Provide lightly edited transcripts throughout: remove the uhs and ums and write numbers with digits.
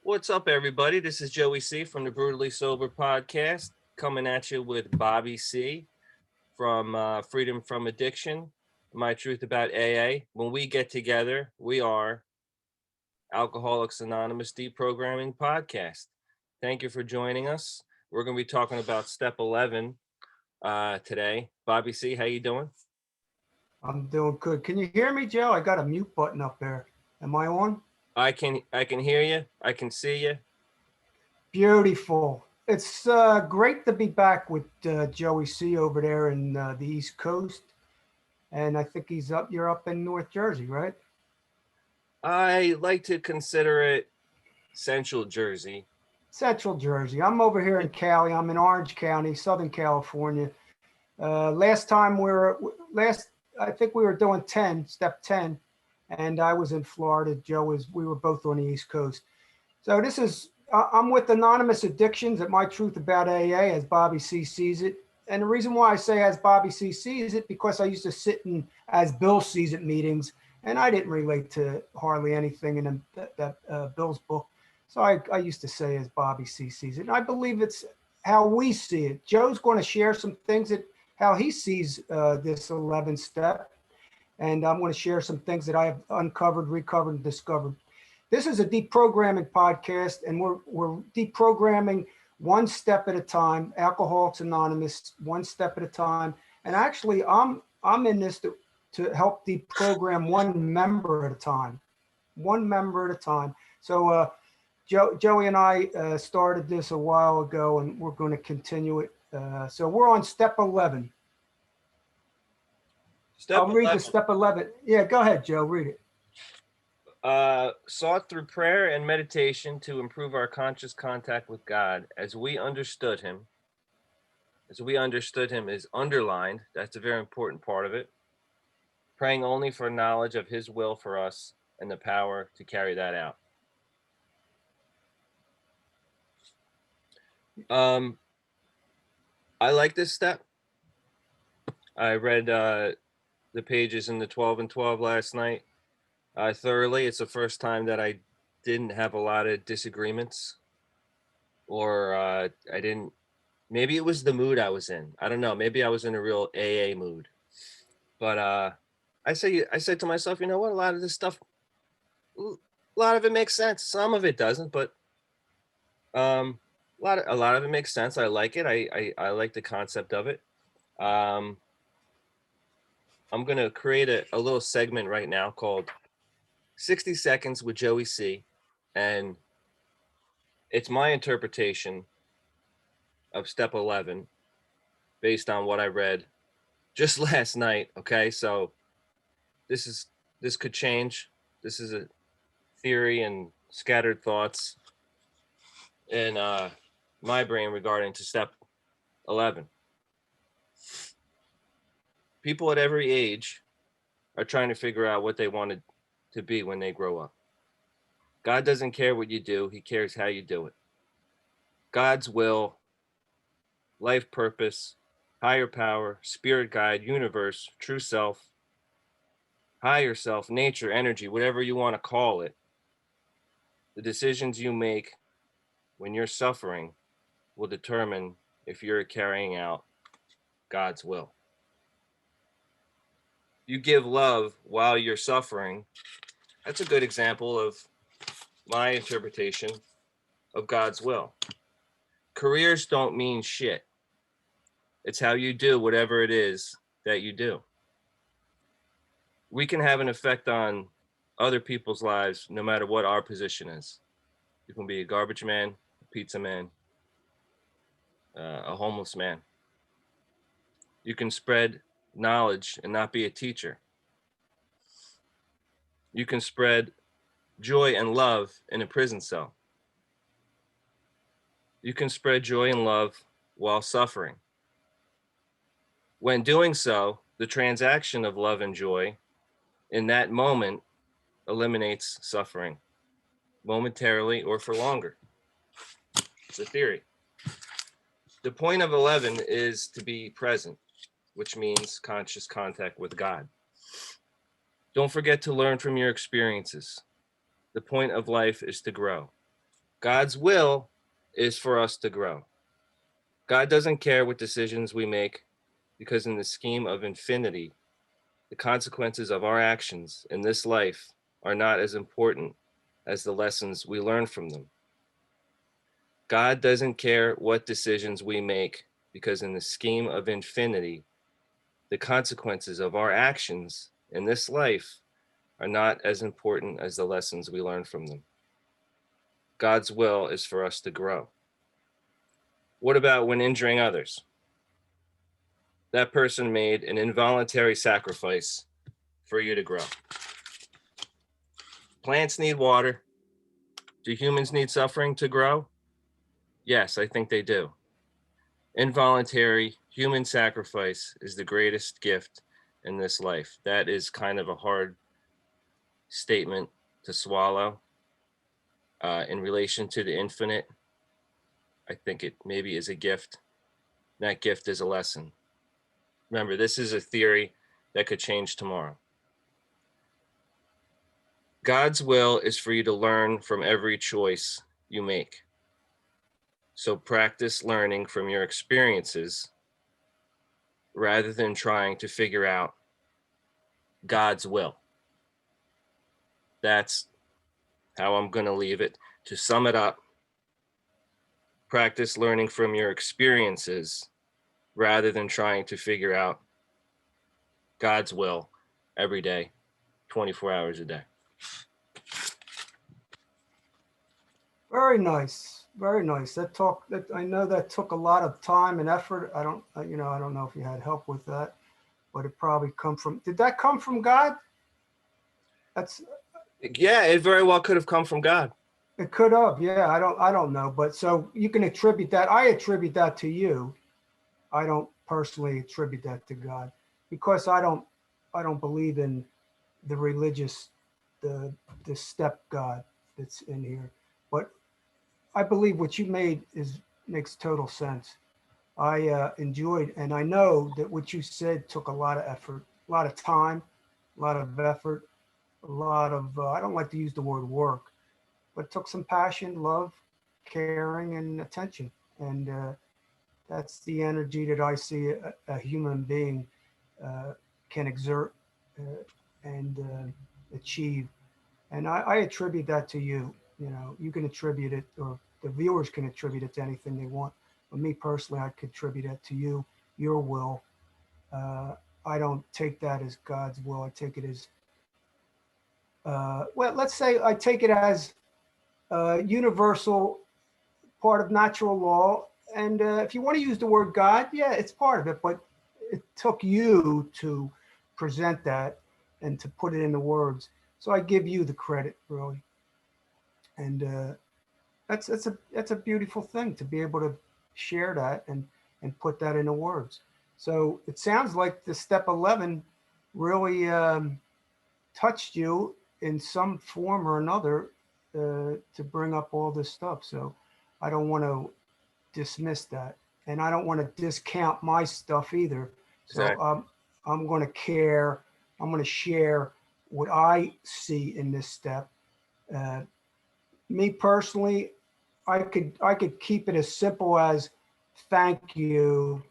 What's up, everybody? This is Joey C from the Brutally Sober podcast, coming at you with Bobby C from Freedom from Addiction, My Truth About AA. When we get together, we are Alcoholics Anonymous Deprogramming podcast. Thank you for joining us. We're going to be talking about step 11 today. Bobby C, how you doing? I'm doing good. Can you hear me, Joe? I got a mute button up there. Am I on? I can hear you. I can see you. Beautiful. It's great to be back with Joey C over there in the East Coast. And I think you're up in North Jersey, right? I like to consider it Central Jersey. Central Jersey. I'm over here in Cali. I'm in Orange County, Southern California. I think we were doing step 10, and I was in Florida. We were both on the East Coast. So I'm with Anonymous Addictions at My Truth About AA, as Bobby C sees it. And the reason why I say as Bobby C sees it, because I used to sit in as Bill sees it meetings, and I didn't relate to hardly anything in Bill's book. So I used to say as Bobby C sees it. And I believe it's how we see it. Joe's going to share some things how he sees this 11th step. And I'm going to share some things that I have uncovered, recovered, and discovered. This is a deprogramming podcast, and we're deprogramming one step at a time. Alcoholics Anonymous, one step at a time. And actually, I'm in this to help deprogram one member at a time. One member at a time. So Joey and I started this a while ago, and we're going to continue it. So we're on step 11. I'll read the step 11. Yeah, go ahead, Joe. Read it. Sought through prayer and meditation to improve our conscious contact with God as we understood him. As we understood him is underlined. That's a very important part of it. Praying only for knowledge of his will for us and the power to carry that out. I like this step. I read the pages in the 12 and 12 last night. Thoroughly. It's the first time that I didn't have a lot of disagreements, or I didn't. Maybe it was the mood I was in. I don't know. Maybe I was in a real AA mood. But I said to myself, you know what? A lot of this stuff, a lot of it makes sense. Some of it doesn't, but a lot of it makes sense. I like it. I like the concept of it. I'm gonna create a little segment right now called 60 Seconds with Joey C. And it's my interpretation of step 11 based on what I read just last night. Okay. So this could change. This is a theory and scattered thoughts in my brain regarding to step 11. People at every age are trying to figure out what they wanted to be when they grow up. God doesn't care what you do. He cares how you do it. God's will, life purpose, higher power, spirit guide, universe, true self, higher self, nature, energy, whatever you want to call it. The decisions you make when you're suffering will determine if you're carrying out God's will. You give love while you're suffering. That's a good example of my interpretation of God's will. Careers don't mean shit. It's how you do whatever it is that you do. We can have an effect on other people's lives no matter what our position is. You can be a garbage man, a pizza man, a homeless man. You can spread knowledge and not be a teacher. You can spread joy and love in a prison cell. You can spread joy and love while suffering. When doing so, the transaction of love and joy in that moment eliminates suffering momentarily or for longer. It's a theory. The point of 11 is to be present, which means conscious contact with God. Don't forget to learn from your experiences. The point of life is to grow. God's will is for us to grow. God doesn't care what decisions we make because, in the scheme of infinity, the consequences of our actions in this life are not as important as the lessons we learn from them. God doesn't care what decisions we make because, in the scheme of infinity, the consequences of our actions in this life are not as important as the lessons we learn from them. God's will is for us to grow. What about when injuring others? That person made an involuntary sacrifice for you to grow. Plants need water. Do humans need suffering to grow? Yes, I think they do. Involuntary human sacrifice is the greatest gift in this life. That is kind of a hard statement to swallow. In relation to the infinite, I think it maybe is a gift. That gift is a lesson. Remember, this is a theory that could change tomorrow. God's will is for you to learn from every choice you make. So practice learning from your experiences rather than trying to figure out God's will. That's how I'm going to leave it. To sum it up, practice learning from your experiences rather than trying to figure out God's will every day, 24 hours a day. Very nice. Very nice. That I know that took a lot of time and effort. I don't, I don't know if you had help with that, but it probably did that come from God? That's, Yeah, it very well could have come from God. it could have. Yeah. I don't know. But so you can attribute that. I attribute that to you. I don't personally attribute that to God because I don't believe in the religious, the, the step God that's in here. But I believe what you made makes total sense. I enjoyed, and I know that what you said took a lot of effort, a lot of time, a lot of effort, a lot of, I don't like to use the word work, but it took some passion, love, caring, and attention. And that's the energy that I see a human being can exert and achieve. And I attribute that to you. You know, you can attribute it, or the viewers can attribute it to anything they want. But me personally, I contribute it to you, your will. I don't take that as God's will. I take it as, well, let's say I take it as a universal part of natural law. And if you want to use the word God, yeah, it's part of it. But it took you to present that and to put it into words. So I give you the credit, really. And that's a beautiful thing to be able to share that and put that into words. So it sounds like the step 11 really touched you in some form or another to bring up all this stuff. So I don't want to dismiss that, and I don't want to discount my stuff either. So Exactly. I'm going to care. I'm going to share what I see in this step. Uh, Me personally, I could keep it as simple as thank you,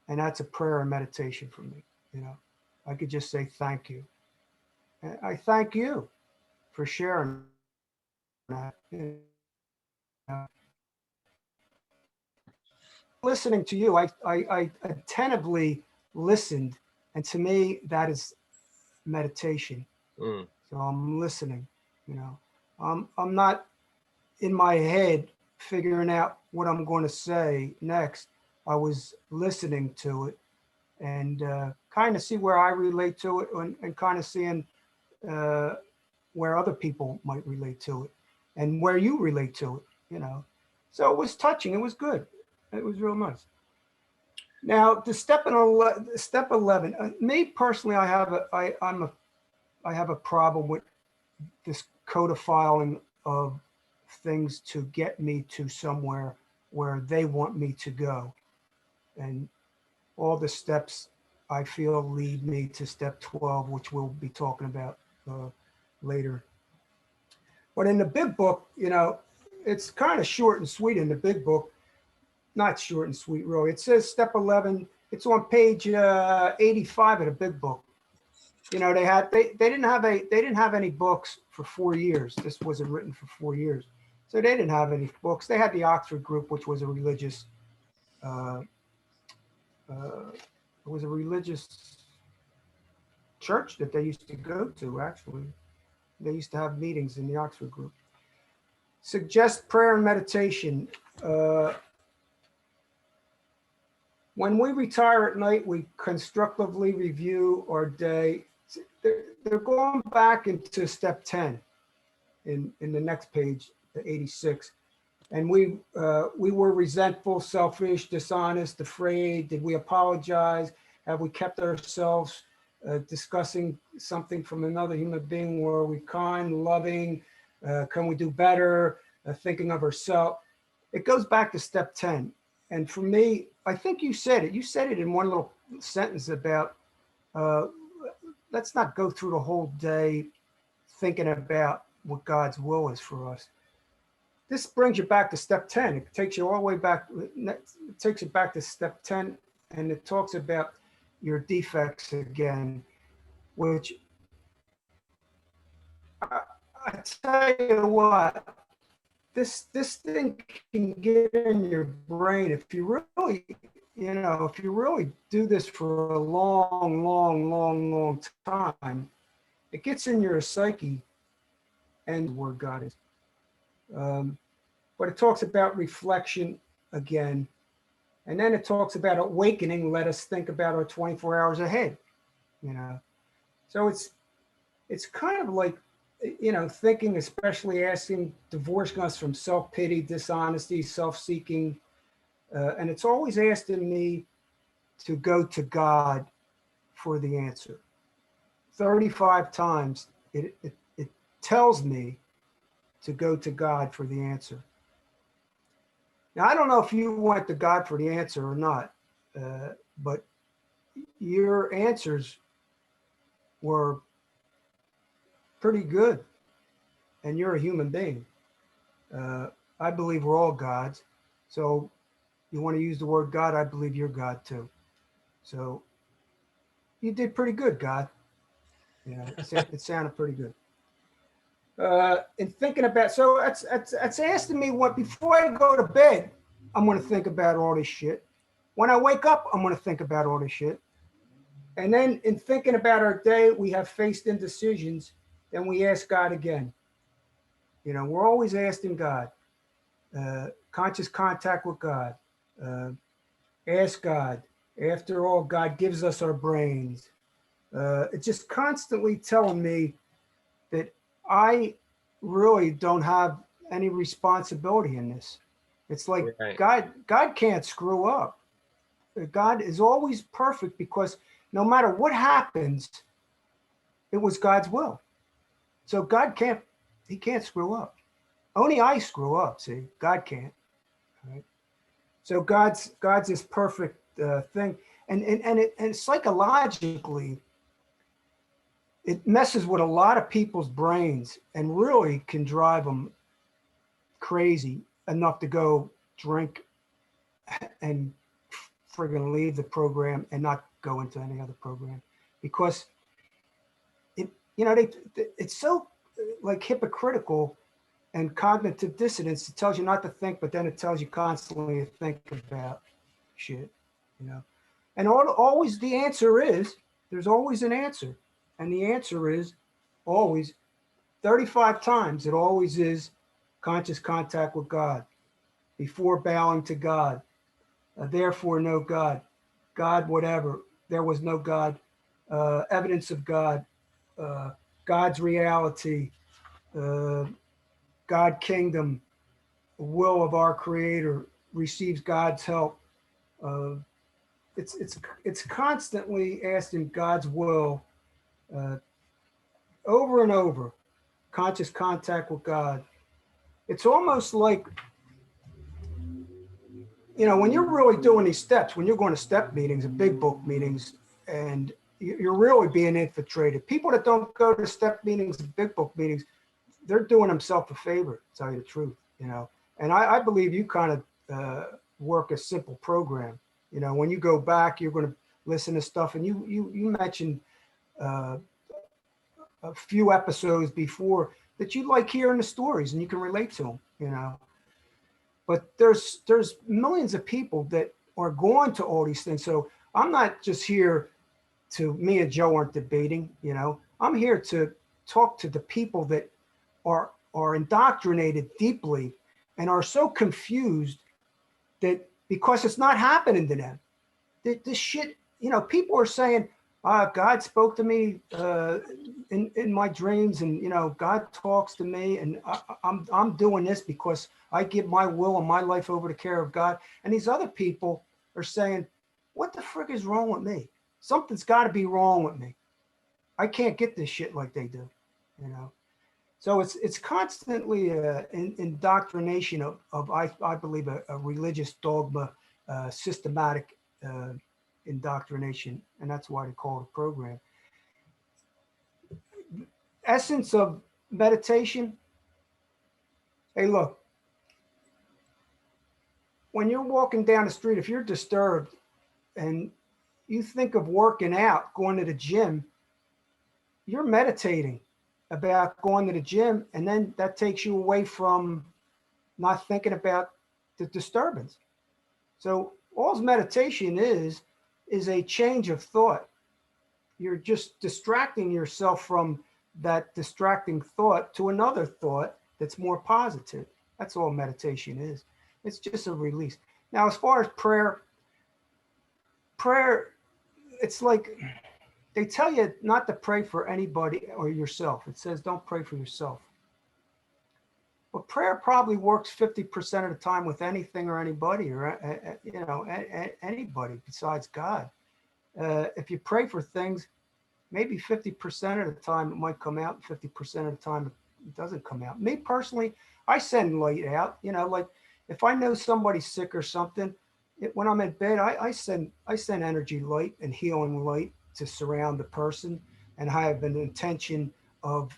and that's a prayer and meditation for me. You know, I could just say thank you. And I thank you for sharing that. You know, listening to you, I attentively listened, and to me that is meditation. Mm, So I'm listening. You know, I'm not in my head figuring out what I'm going to say next. I was listening to it and kind of see where I relate to it and kind of seeing uh, where other people might relate to it and where you relate to it, you know. So it was touching. It was good. It was real nice. Now, the step 11, me personally, I have a problem with this codifying of things to get me to somewhere where they want me to go. And all the steps I feel lead me to step 12, which we'll be talking about later. But in the big book, you know, it's kind of short and sweet in the big book. Not short and sweet, really. It says step 11. It's on page 85 of the big book. You know, they didn't have any books for 4 years. This wasn't written for 4 years, so they didn't have any books. They had the Oxford Group, which was a religious uh, it was a religious church that they used to go to. Actually, they used to have meetings in the Oxford Group. Suggest prayer and meditation. When we retire at night, we constructively review our day. They're going back into step 10 in the next page, the 86. And we were resentful, selfish, dishonest, afraid. Did we apologize? Have we kept ourselves discussing something from another human being? Were we kind, loving? Can we do better? Thinking of ourselves. It goes back to step 10. And for me, I think you said it. You said it in one little sentence about let's not go through the whole day thinking about what God's will is for us. This brings you back to step 10. It takes you all the way back. It takes you back to step 10, and it talks about your defects again, which I tell you what, this thing can get in your brain if you really, if you really do this for a long time, it gets in your psyche and where God is. But it talks about reflection again. And then it talks about awakening. Let us think about our 24 hours ahead, So it's kind of like, thinking, especially asking, divorcing us from self-pity, dishonesty, self-seeking. And it's always asking me to go to God for the answer. 35 times it tells me to go to God for the answer. Now, I don't know if you went to God for the answer or not, but your answers were pretty good, and you're a human being. I believe we're all gods. So you want to use the word God, I believe you're God too. So you did pretty good, God. It sounded pretty good. And thinking about, so that's asking me what, before I go to bed, I'm going to think about all this shit. When I wake up, I'm going to think about all this shit. And then in thinking about our day, we have faced indecisions, then we ask God again. We're always asking God, conscious contact with God, ask God. After all, God gives us our brains. It's just constantly telling me that I really don't have any responsibility in this. It's like Right. God can't screw up. God is always perfect because no matter what happens, it was God's will. So God can't screw up. Only I screw up, see? God can't. Right? So God's this perfect thing. And psychologically, it messes with a lot of people's brains and really can drive them crazy enough to go drink and friggin' leave the program and not go into any other program, because it's so like hypocritical and cognitive dissonance. It tells you not to think, but then it tells you constantly to think about shit, And always the answer is, there's always an answer. And the answer is always 35 times. It always is conscious contact with God before bowing to God. Therefore, no God. God, whatever. There was no God. Evidence of God. God's reality. God kingdom. Will of our Creator receives God's help. It's constantly asking God's will over and over. Conscious contact with God. It's almost like, when you're really doing these steps, when you're going to step meetings and big book meetings, and you're really being infiltrated. People that don't go to step meetings and big book meetings, they're doing themselves a favor, to tell you the truth. And I believe you kind of work a simple program. You know, when you go back, you're going to listen to stuff, and you mentioned uh, a few episodes before that you like hearing the stories and you can relate to them. You know, but there's millions of people that are going to all these things. So I'm not just here to, me and Joe aren't debating. You know, I'm here to talk to the people that are indoctrinated deeply and are so confused that because it's not happening to them. This shit, you know, people are saying, God spoke to me in my dreams, and you know, God talks to me, and I'm doing this because I give my will and my life over to care of God. And these other people are saying, what the frick is wrong with me? Something's got to be wrong with me. I can't get this shit like they do, you know. So it's constantly indoctrination of I believe a religious dogma, systematic uh, indoctrination, and that's why they call it a program. Essence of meditation. Hey, look, when you're walking down the street, if you're disturbed and you think of working out, going to the gym, you're meditating about going to the gym, and then that takes you away from not thinking about the disturbance. So all meditation is a change of thought. You're just distracting yourself from that distracting thought to another thought that's more positive. That's all meditation is. It's just a release. Now, as far as prayer, it's like they tell you not to pray for anybody or yourself. It says don't pray for yourself. But prayer probably works 50% of the time with anything or anybody, or you know, anybody besides God. If you pray for things, maybe 50% of the time it might come out, 50% of the time it doesn't come out. Me personally, I send light out. You know, like if I know somebody's sick or something, when I'm in bed, I send energy light and healing light to surround the person, and I have an intention of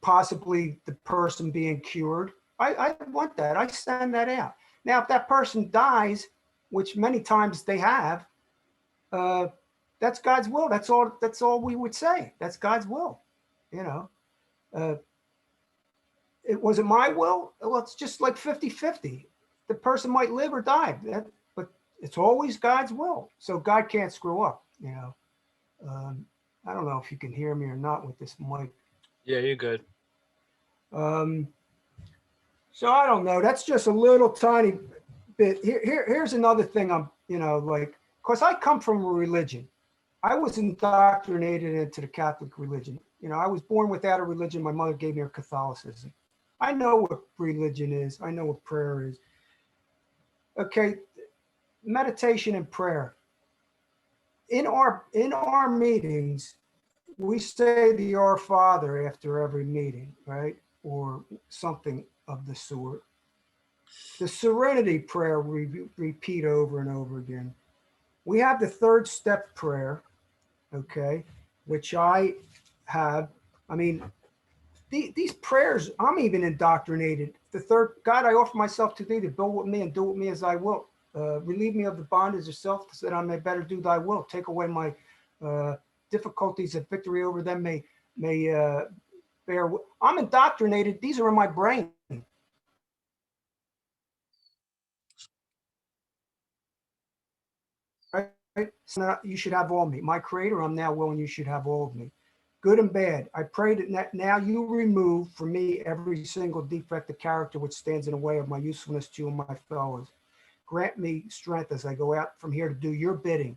possibly the person being cured. I want that. I send that out. Now, if that person dies, which many times they have, uh, that's God's will. That's all. That's all we would say. That's God's will. You know, uh, it was it my will. Well, it's just like 50-50. The person might live or die, but it's always God's will. So God can't screw up. You know, um, I don't know if you can hear me or not with this mic. Yeah, you're good. Um, so I don't know. That's just a little tiny bit. Here's another thing. I'm, you know, like, because I come from a religion. I was indoctrinated into the Catholic religion. You know, I was born without a religion. My mother gave me her Catholicism. I know what religion is. I know what prayer is. Okay, meditation and prayer. In our meetings, we say the Our Father after every meeting, right? Or something of the sort. The Serenity Prayer we repeat over and over again. We have the third step prayer, okay, which I have. I mean, these prayers, I'm even indoctrinated. The third, God, I offer myself to thee to build with me and do with me as I will. Relieve me of the bondage of self, so that I may better do thy will. Take away my difficulties, that victory over them may bear. I'm indoctrinated. These are in my brain. Right? So you should have all of me. My creator, I'm now willing, you should have all of me. Good and bad. I pray that now you remove from me every single defect of character which stands in the way of my usefulness to you and my fellows. Grant me strength as I go out from here to do your bidding.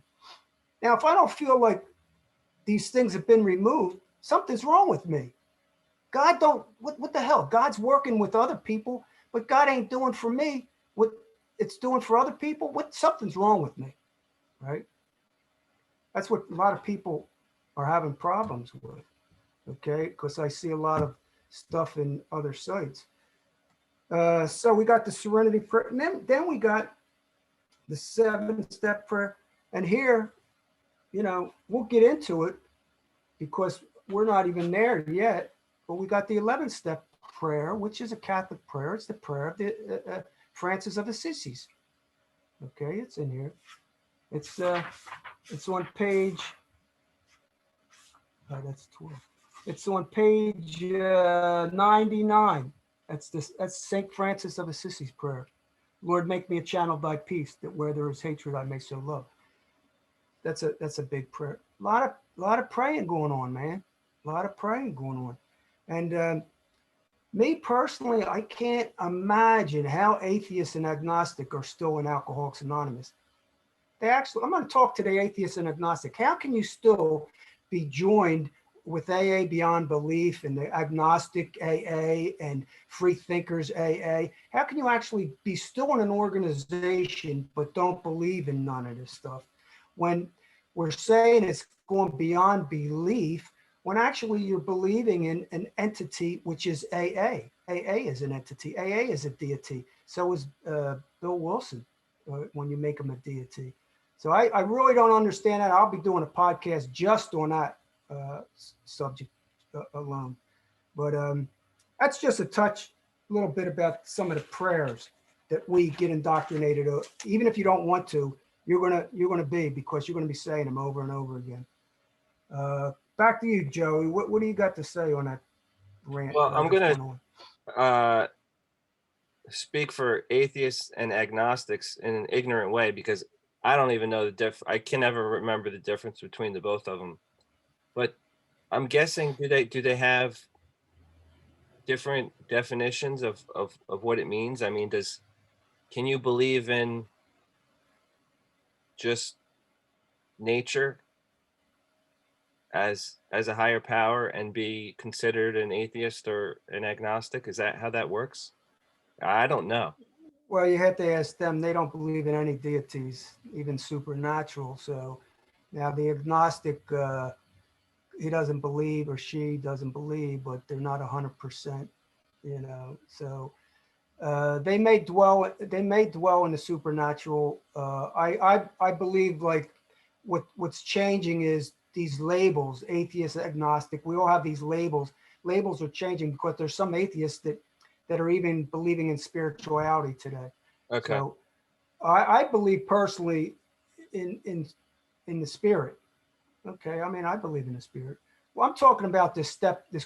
Now, if I don't feel like these things have been removed, something's wrong with me. God don't, what the hell? God's working with other people, but God ain't doing for me what it's doing for other people. Something's wrong with me, right? That's what a lot of people are having problems with, okay? Because I see a lot of stuff in other sites. So we got the serenity prayer, and then we got the 7-step prayer. And here, you know, we'll get into it because we're not even there yet, but we got the 11th step prayer, which is a Catholic prayer. It's the prayer of the Francis of Assisi. Okay, it's in here. It's on page. That's 12. It's on page 99. That's Saint Francis of Assisi's prayer. Lord, make me a channel of thy peace, that where there is hatred, I may sow love. That's a big prayer. A lot of praying going on, man. A lot of praying going on. And me personally, I can't imagine how atheists and agnostic are still in Alcoholics Anonymous. I'm going to talk to the atheist and agnostic. How can you still be joined with AA Beyond Belief and the agnostic AA and free thinkers AA? How can you actually be still in an organization but don't believe in none of this stuff when we're saying it's going beyond belief, when actually you're believing in an entity which is AA? AA is an entity. AA is a deity. So is Bill Wilson when you make him a deity. So I really don't understand that. I'll be doing a podcast just on that subject alone. But that's just a little bit about some of the prayers that we get indoctrinated. Even if you don't want to, you're gonna be, because you're gonna be saying them over and over again. Back to you, Joey. What do you got to say on that rant? Well, I'm Just gonna went on? speak for atheists and agnostics in an ignorant way, because I don't even know I can never remember the difference between the both of them. But I'm guessing, do they have different definitions of what it means? I mean, can you believe in just nature as a higher power and be considered an atheist or an agnostic? Is that how that works? I don't know. Well, you have to ask them. They don't believe in any deities, even supernatural. So now the agnostic, he doesn't believe, or she doesn't believe, but they're not 100%. So they may dwell in the supernatural. I believe, like, what's changing is these labels: atheist, agnostic. We all have these labels. Labels are changing because there's some atheists that are even believing in spirituality today. Okay. So I believe personally in the spirit. Okay, I mean, I believe in the spirit. Well, I'm talking about this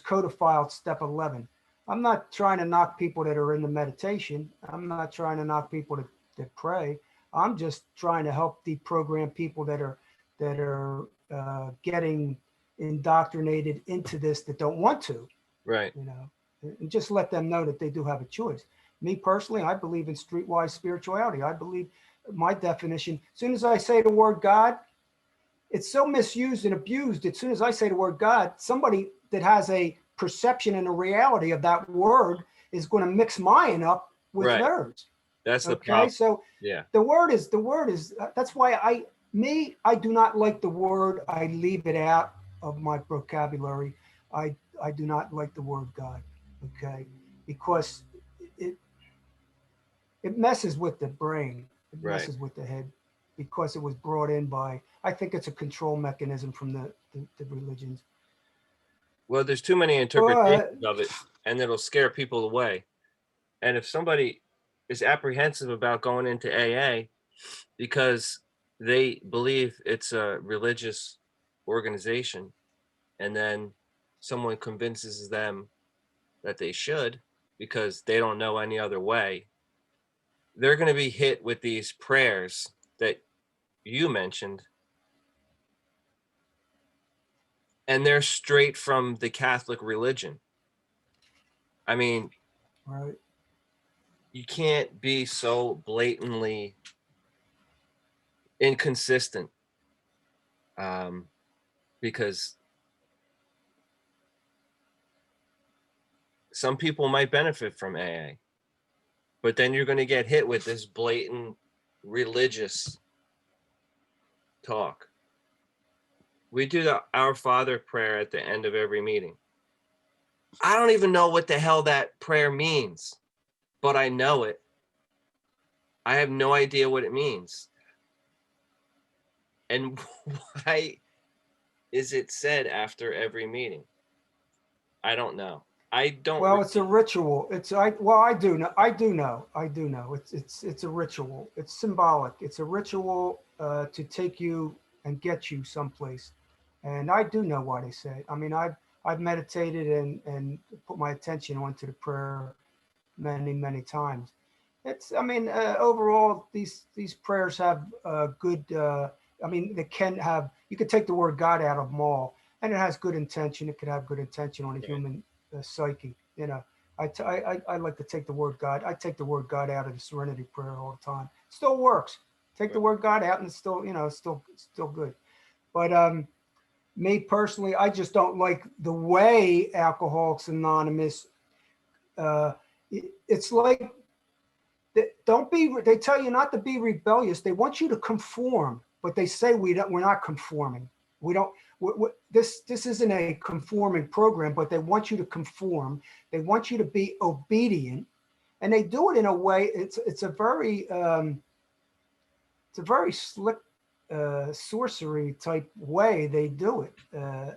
codified step 11. I'm not trying to knock people that are in the meditation. I'm not trying to knock people that pray. I'm just trying to help deprogram people that are getting indoctrinated into this, that don't want to, Right. and just let them know that they do have a choice. Me personally, I believe in streetwise spirituality. I believe my definition, as soon as I say the word God, it's so misused and abused. As soon as I say the word God, somebody that has a perception and a reality of that word is going to mix mine up with Right. theirs. That's the Okay, problem. so Yeah. the word is. That's why I do not like the word. I leave it out of my vocabulary. I do not like the word God. Okay, because it it messes with the brain. It Right. messes with the head, because it was brought in by. I think it's a control mechanism from the religions. Well, there's too many But interpretations of it, and it'll scare people away. And if somebody is apprehensive about going into AA because they believe it's a religious organization, and then someone convinces them that they should because they don't know any other way, they're going to be hit with these prayers that you mentioned, and they're straight from the Catholic religion. I mean, right, you can't be so blatantly inconsistent, because some people might benefit from AA, but then you're going to get hit with this blatant religious talk. We do the Our Father prayer at the end of every meeting. I don't even know what the hell that prayer means, but I know it. I have no idea what it means. And why is it said after every meeting? I don't know. I don't Well, it's a really. ritual. Well, I do know. I do know. It's a ritual. It's symbolic. It's a ritual to take you and get you someplace. And I do know why they say it. I mean, I've meditated and put my attention onto the prayer many times. It's, I mean, overall, these prayers have good. I mean, they can have. You could take the word God out of them all, and it has good intention. It could have good intention on a Right. human psyche. You know, I like to take the word God. I take the word God out of the Serenity Prayer all the time. It still works. Take the Right. word God out, and it's still, it's still good. But me personally, I just don't like the way Alcoholics Anonymous. Uh, it's like don't be. They tell you not to be rebellious. They want you to conform, but they say we're not conforming. We don't. This isn't a conforming program, but they want you to conform. They want you to be obedient, and they do it in a way. It's a very slick sorcery type way they do it,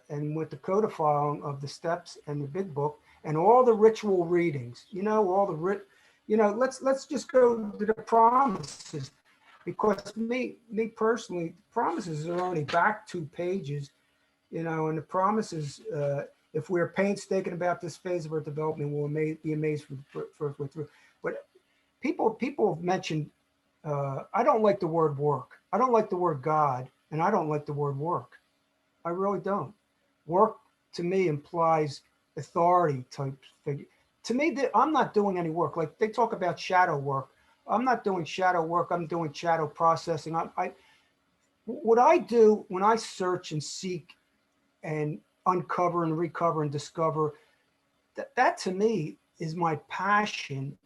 and with the codifying of the steps and the big book and all the ritual readings, all the let's just go to the promises, because me personally, promises are only back 2 pages, and the promises, if we're painstaking about this phase of our development, we'll be amazed for through. But people have mentioned, I don't like the word work. I don't like the word God, and I don't like the word work. I really don't. Work to me implies authority type figure. To me, I'm not doing any work. Like they talk about shadow work. I'm not doing shadow work. I'm doing shadow processing. What I do when I search and seek and uncover and recover and discover, that to me is my passion.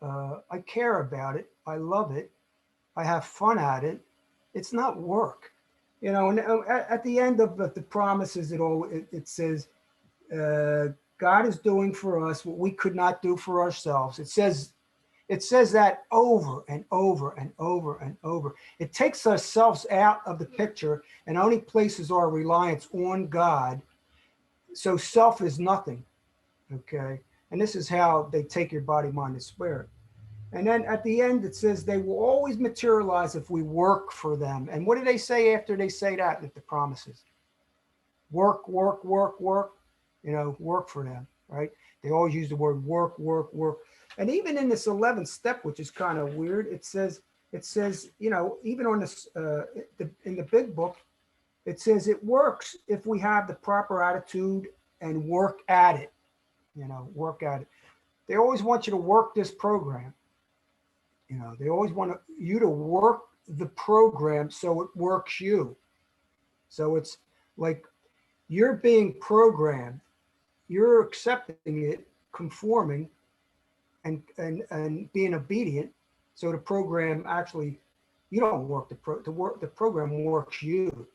I care about it. I love it. I have fun at it. It's not work, And at the end of the promises, it says, God is doing for us what we could not do for ourselves. It says that over and over and over and over. It takes ourselves out of the picture and only places our reliance on God. So self is nothing. Okay, and this is how they take your body, mind, and spirit. And then at the end, it says they will always materialize if we work for them. And what do they say after they say that at the promises? Work, work, work, work, work for them, right? They always use the word work, work, work. And even in this 11th step, which is kind of weird, it says, even on this, in the big book, it says it works if we have the proper attitude and work at it, work at it. They always want you to work this program. They always want you to work the program so it works you. So it's like you're being programmed, you're accepting it, conforming, and being obedient. So the program actually, you don't work the program works you.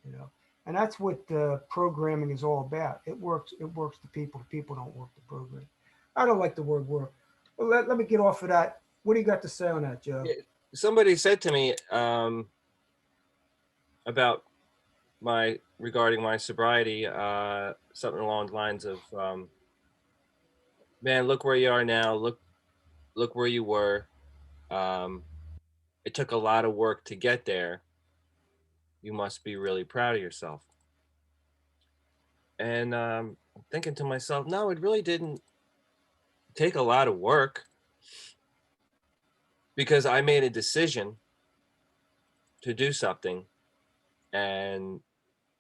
You know, and that's what programming is all about. It works. It works the people. The people don't work the program. I don't like the word work. Well, let me get off of that. What do you got to say on that, Joe? Yeah, somebody said to me about my regarding my sobriety, something along the lines of, "Man, look where you are now. Look where you were. Um, it took a lot of work to get there. You must be really proud of yourself." And I'm thinking to myself, no, it really didn't take a lot of work, because I made a decision to do something, and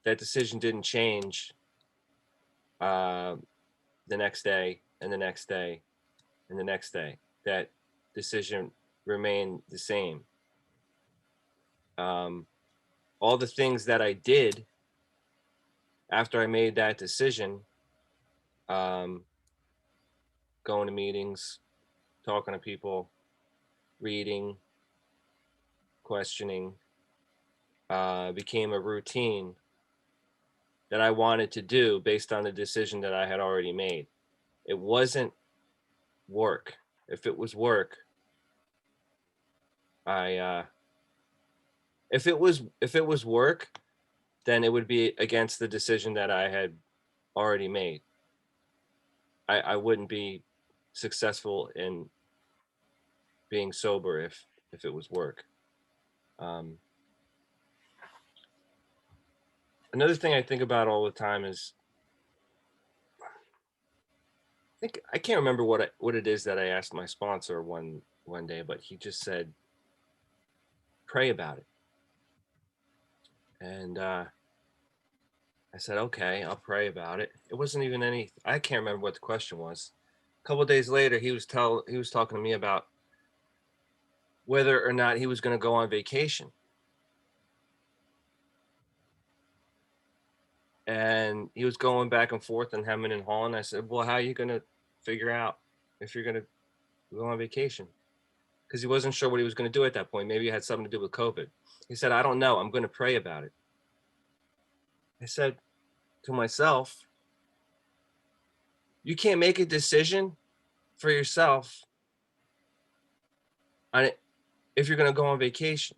that decision didn't change uh, the next day and the next day and the next day. That decision remained the same. Um, all the things that I did after I made that decision, um, going to meetings, talking to people, reading, questioning, became a routine that I wanted to do based on the decision that I had already made. It wasn't work. If it was work, I if it was work, then it would be against the decision that I had already made. I wouldn't be successful in being sober if it was work. Um, Another thing I think about all the time is I can't remember what it is that I asked my sponsor one day, but he just said pray about it, and I said okay, I'll pray about it. It wasn't even any. I can't remember what the question was. A couple of days later, he was talking to me about whether or not he was going to go on vacation, and he was going back and forth and hemming and hawing. I said, well, how are you going to figure out if you're going to go on vacation? Because he wasn't sure what he was going to do at that point. Maybe it had something to do with COVID. He said, I don't know. I'm going to pray about it. I said to myself, you can't make a decision for yourself on it if you're going to go on vacation.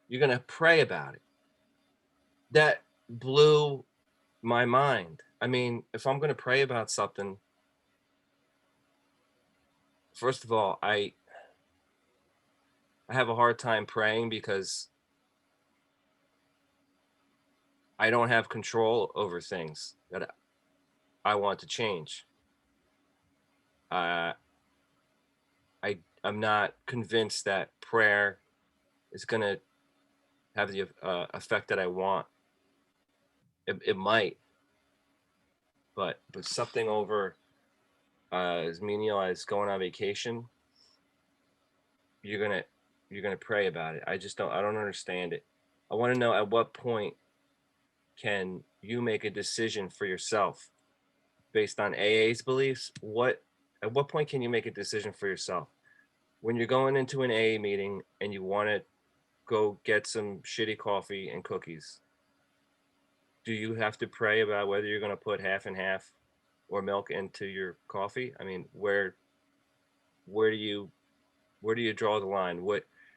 You're going to pray about it. That blew my mind. I mean, if I'm going to pray about something, first of all, I have a hard time praying because I don't have control over things that I want to change. Uh, I'm not convinced that prayer is going to have the effect that I want. It might, but something over as menial as going on vacation, you're gonna you're gonna pray about it. I don't understand it. I want to know at what point can you make a decision for yourself based on AA's beliefs? At what point can you make a decision for yourself? When you're going into an AA meeting and you want to go get some shitty coffee and cookies, do you have to pray about whether you're going to put half and half or milk into your coffee? I mean, where do you draw the line?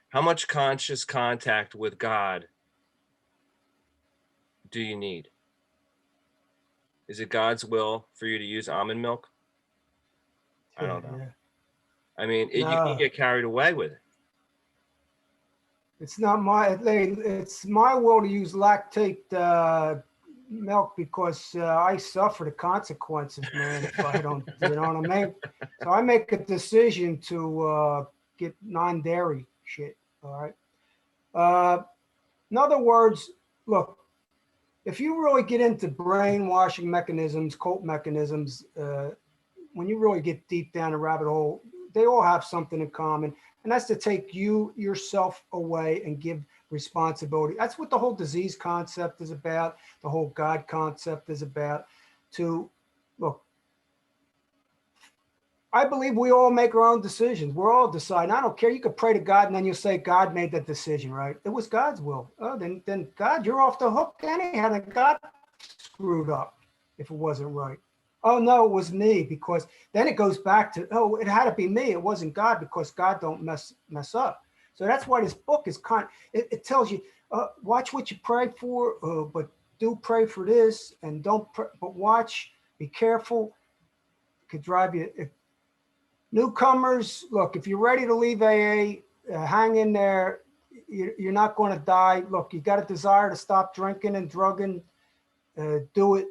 How much conscious contact with God do you need? Is it God's will for you to use almond milk? I Yeah, don't know. yeah. I mean, you can No, get carried away with it. it's not my. It's my will to use lactate milk because I suffer the consequences, man. If I don't, you know what I mean. So I make a decision to get non-dairy shit. All right. In other words, look, if you really get into brainwashing mechanisms, cult mechanisms, when you really get deep down the rabbit hole, they all have something in common, and that's to take yourself away and give responsibility. That's what the whole disease concept is about. The whole God concept is about. To look, I believe we all make our own decisions. We're all deciding. I don't care. You could pray to God and then you say God made that decision, right? It was God's will. Oh, then God, you're off the hook anyhow. Then God screwed up if it wasn't right. Oh no, it was me, because then it goes back to, oh, it had to be me. It wasn't God, because God don't mess up. So that's why this book is it tells you, watch what you pray for, but do pray for this, and don't pray, but watch, be careful. It could drive you. Newcomers, look, if you're ready to leave AA, hang in there. You're not going to die. Look, you got a desire to stop drinking and drugging, do it.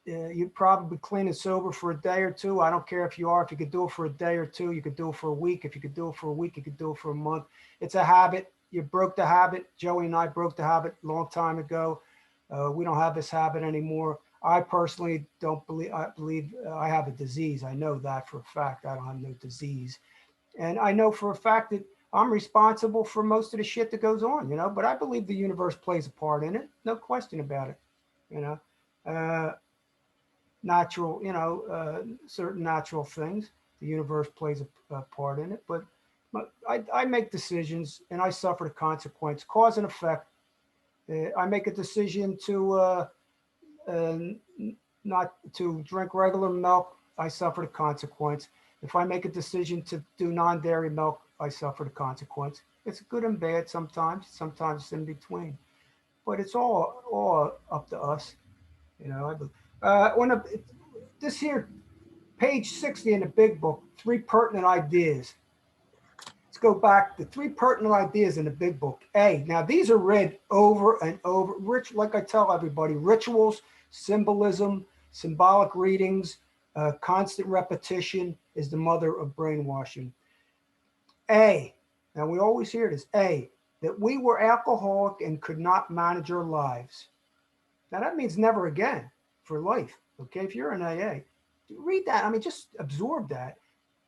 You'd probably be clean and sober for a day or two. I don't care if you are. If you could do it for a day or two, you could do it for a week. If you could do it for a week, you could do it for a month. It's a habit. You broke the habit. Joey and I broke the habit a long time ago. We don't have this habit anymore. I personally don't believe, I believe I have a disease. I know that for a fact. I don't have no disease. And I know for a fact that I'm responsible for most of the shit that goes on, but I believe the universe plays a part in it. No question about it, you know. Natural, certain natural things. The universe plays a part in it, but I make decisions and I suffer the consequence, cause and effect. I make a decision to uh, not to drink regular milk. I suffer the consequence. If I make a decision to do non-dairy milk, I suffer the consequence. It's good and bad sometimes. Sometimes it's in between, but it's all up to us. When this here page 60 in the big book, three pertinent ideas. Let's go back to three pertinent ideas in the big book. A, now these are read over and over. Rich, like I tell everybody, rituals, symbolism, symbolic readings, constant repetition is the mother of brainwashing. A, now we always hear this, A, that we were alcoholic and could not manage our lives. Now that means never again for life. Okay, if you're in AA, read that. I mean, just absorb that.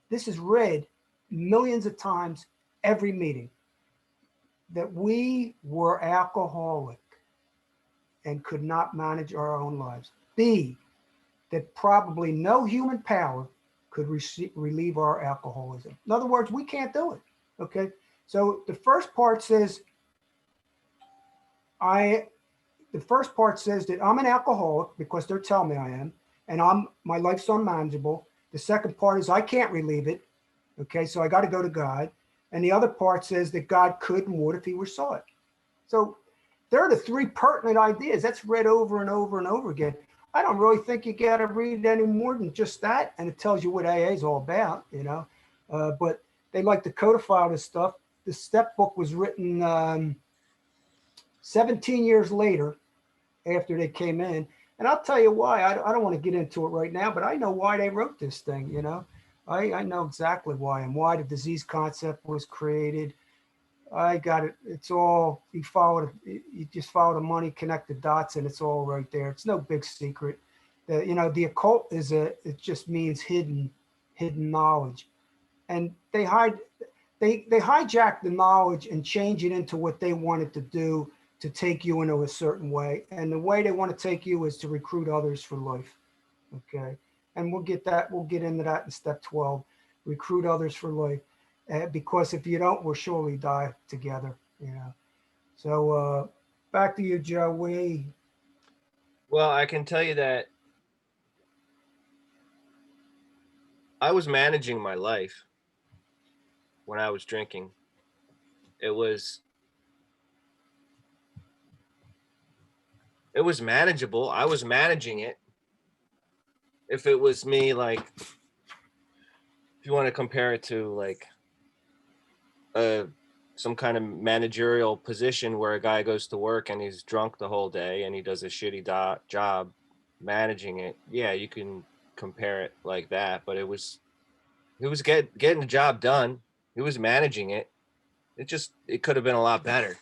This is read millions of times every meeting. That we were alcoholic and could not manage our own lives. B, that probably no human power could relieve our alcoholism. In other words, we can't do it. Okay, so the first part says I the first part says that I'm an alcoholic because they're telling me I am, and my life's unmanageable. The second part is I can't relieve it. Okay, so I got to go to God. And the other part says that God could and would if he were saw it. So there are the three pertinent ideas. That's read over and over and over again. I don't really think you got to read any more than just that, and it tells you what AA is all about, you know. But they like to codify this stuff. The step book was written 17 years later after they came in. And I'll tell you why. I don't want to get into it right now, but I know why they wrote this thing, you know. I know exactly why and why the disease concept was created. I got it. It's all, you just follow the money, connect the dots, and it's all right there. It's no big secret. The occult it just means hidden knowledge. And they hijack the knowledge and change it into what they wanted to do to take you into a certain way. And the way they want to take you is to recruit others for life. Okay. And we'll get into that in step 12, recruit others for life. Because if you don't, we'll surely die together, you know. So back to you, Joe. Well, I can tell you that I was managing my life when I was drinking. It was manageable. I was managing it. If it was me, like, if you want to compare it to like some kind of managerial position where a guy goes to work and he's drunk the whole day and he does a shitty job managing it, yeah, you can compare it like that. But it was getting the job done. He was managing it. It could have been a lot better.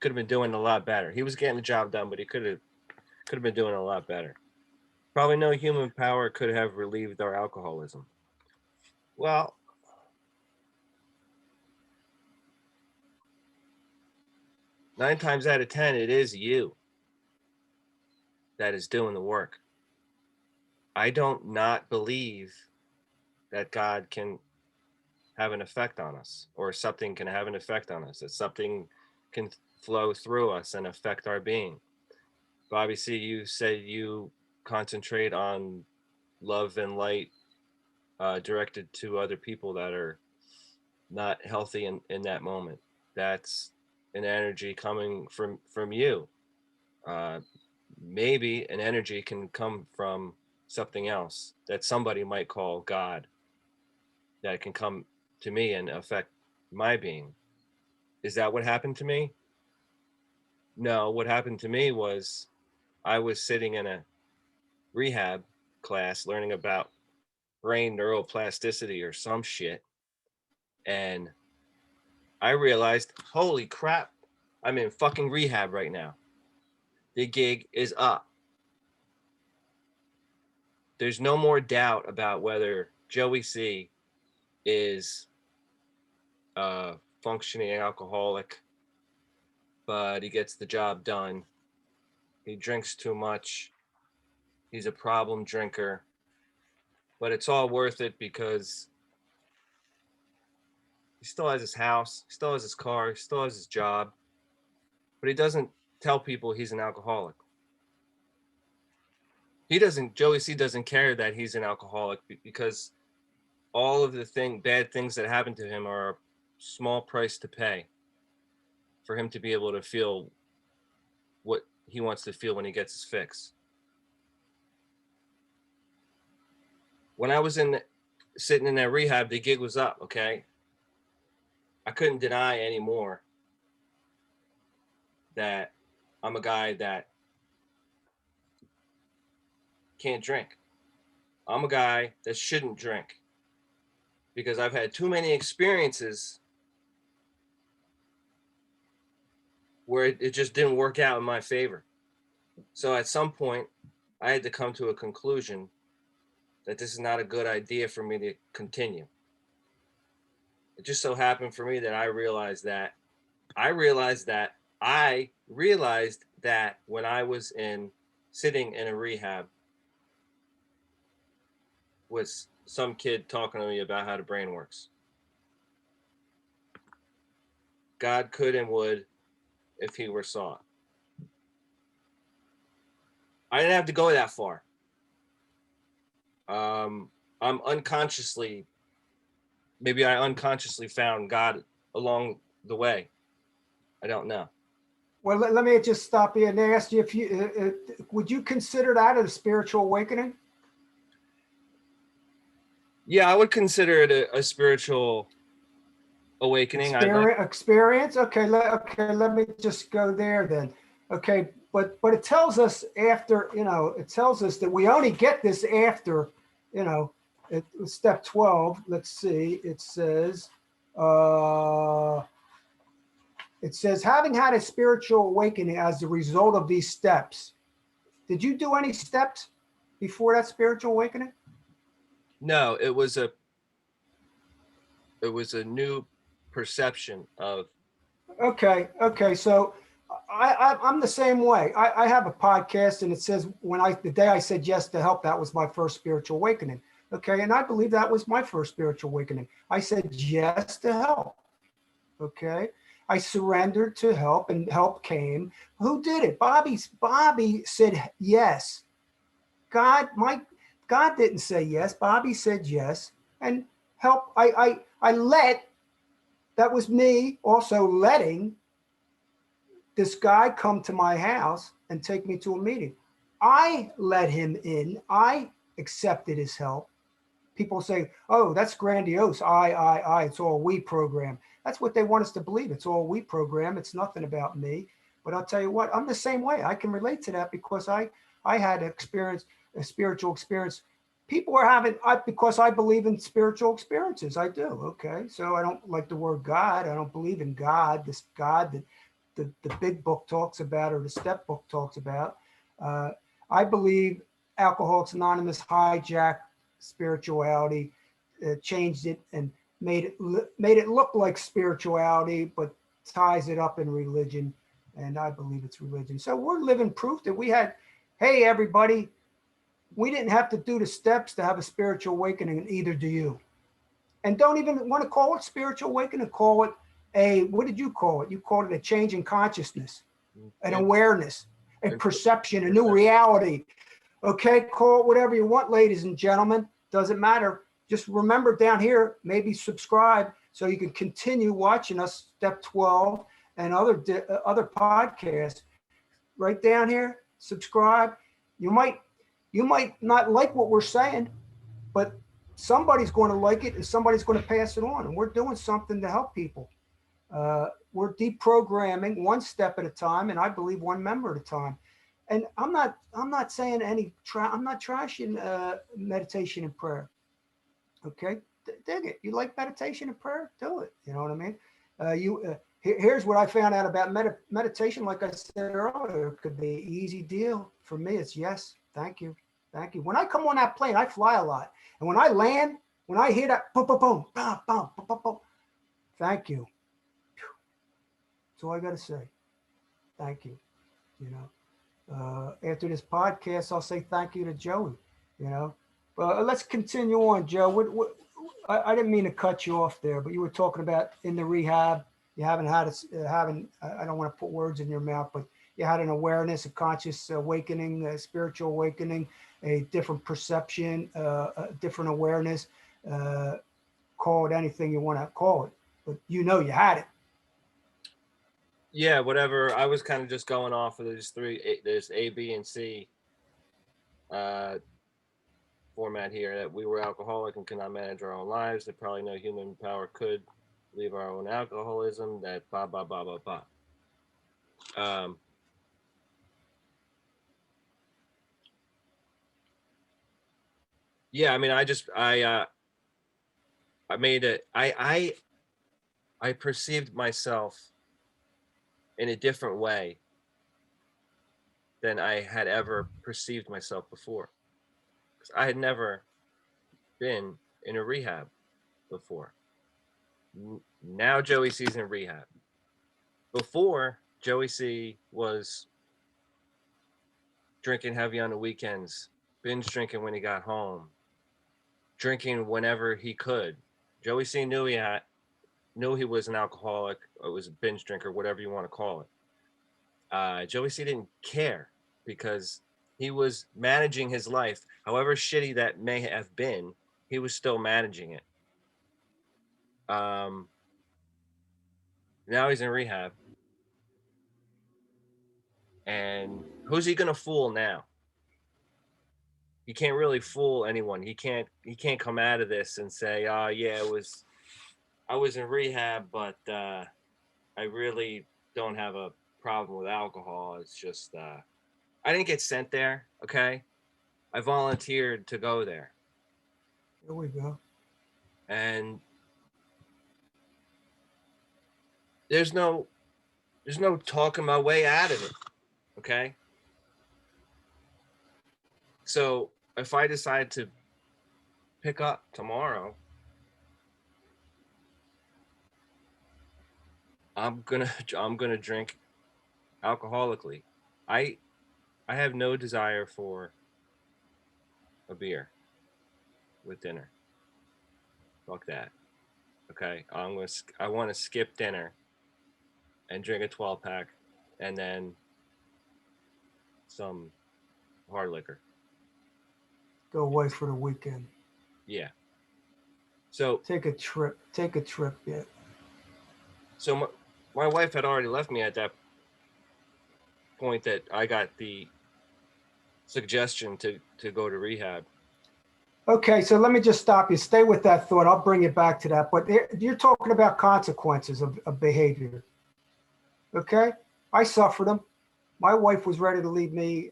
Could have been doing a lot better. He was getting the job done, but he could have been doing a lot better. Probably no human power could have relieved our alcoholism. Well, 9 times out of 10, it is you that is doing the work. I don't not believe that God can have an effect on us, or something can have an effect on us, that something can flow through us and affect our being. Bobby C, you said you concentrate on love and light directed to other people that are not healthy in that moment. That's an energy coming from you. Uh, Maybe an energy can come from something else that somebody might call God, that can come to me and affect my being. Is that what happened to me? No, what happened to me was I was sitting in a rehab class learning about brain neuroplasticity or some shit. And I realized, holy crap, I'm in fucking rehab right now. The gig is up. There's no more doubt about whether Joey C is a functioning alcoholic, but he gets the job done. He drinks too much. He's a problem drinker. But it's all worth it because he still has his house, he still has his car, he still has his job, but he doesn't tell people he's an alcoholic. Joey C doesn't care that he's an alcoholic because all of the bad things that happen to him are a small price to pay for him to be able to feel what he wants to feel when he gets his fix. when I was sitting in that rehab, the gig was up. Okay, I couldn't deny anymore that I'm a guy that can't drink. I'm a guy that shouldn't drink because I've had too many experiences where it just didn't work out in my favor. So at some point, I had to come to a conclusion that this is not a good idea for me to continue. It just so happened for me that I realized that when I was sitting in a rehab with some kid talking to me about how the brain works. God could and would if he were saw it. I didn't have to go that far. I'm unconsciously, maybe I unconsciously found God along the way. I don't know. Well, let me just stop you and ask you if you would you consider that a spiritual awakening? Yeah, I would consider it a spiritual awakening. Experience. Okay, let me just go there then. Okay, but it tells us after, it tells us that we only get this after, step 12. Let's see. It says having had a spiritual awakening as a result of these steps. Did you do any steps before that spiritual awakening? No, it was a new perception of. Okay. So I'm the same way. I have a podcast, and it says the day I said yes to help, that was my first spiritual awakening. Okay, and I believe that was my first spiritual awakening. I said yes to help. Okay, I surrendered to help, and help came. Who did it? Bobby said yes. God didn't say yes. Bobby said yes, and help. I let. That was me also letting this guy come to my house and take me to a meeting. I let him in. I accepted his help. People say, oh, that's grandiose. It's all we program. That's what they want us to believe. It's all we program. It's nothing about me. But I'll tell you what, I'm the same way. I can relate to that because I had a spiritual experience. People are having, because I believe in spiritual experiences. I do. Okay. So I don't like the word God. I don't believe in God, this God that the big book talks about or the step book talks about. I believe Alcoholics Anonymous hijacked spirituality, changed it and made it look like spirituality, but ties it up in religion. And I believe it's religion. So we're living proof that we had, hey, everybody, we didn't have to do the steps to have a spiritual awakening, and either do you. And don't even want to call it spiritual awakening, call it what did you call it? You called it a change in consciousness, an awareness, a perception, a new reality. Okay, call it whatever you want, ladies and gentlemen. Doesn't matter. Just remember down here, maybe subscribe so you can continue watching us, Step 12 and other podcasts. Right down here, subscribe. You might not like what we're saying, but somebody's going to like it and somebody's going to pass it on. And we're doing something to help people. We're deprogramming one step at a time, and I believe one member at a time. And I'm not saying I'm not trashing meditation and prayer. Okay, dig it. You like meditation and prayer? Do it. You know what I mean? Here's what I found out about meditation. Like I said earlier, it could be an easy deal. For me, it's yes. Thank you. Thank you. When I come on that plane, I fly a lot. And when I land, when I hear that boom, boom, boom, boom, boom, boom, boom, thank you. That's all I got to say. Thank you. You know, after this podcast, I'll say thank you to Joey. You know, but let's continue on, Joe. I didn't mean to cut you off there, but you were talking about in the rehab. You haven't had I don't want to put words in your mouth, but you had an awareness, a conscious awakening, a spiritual awakening, a different perception, a different awareness. Call it anything you want to call it, but you had it. Yeah, whatever. I was kind of just going off of these three. There's A, B, and C. format here that we were alcoholic and could not manage our own lives, that probably no human power could leave our own alcoholism, that blah, blah, blah, blah, blah. Um, yeah, I mean, I made it, I perceived myself in a different way than I had ever perceived myself before. Because I had never been in a rehab before. Now Joey C's in rehab. Before, Joey C was drinking heavy on the weekends, binge drinking when he got home, drinking whenever he could. Joey C knew he was an alcoholic, or was a binge drinker, whatever you want to call it. Joey C didn't care because he was managing his life, however shitty that may have been. He was still managing it. Um, Now he's in rehab, and who's he gonna fool now? He can't really fool anyone. He can't come out of this and say, "Oh yeah, I was in rehab, but I really don't have a problem with alcohol. It's just I didn't get sent there. Okay, I volunteered to go there, Here we go. and there's no talking my way out of it. Okay, so if I decide to pick up tomorrow, I'm gonna drink alcoholically. I I have no desire for a beer with dinner. Fuck that. Okay, I want to skip dinner and drink a 12 pack, and then some hard liquor. Go away for the weekend. Yeah. So Take a trip. Take a trip. Yeah. so my wife had already left me at that point that I got the suggestion to go to rehab. Okay, so let me just stop you. Stay with that thought. I'll bring it back to that. But you're talking about consequences of behavior. Okay, I suffered them. My wife was ready to leave me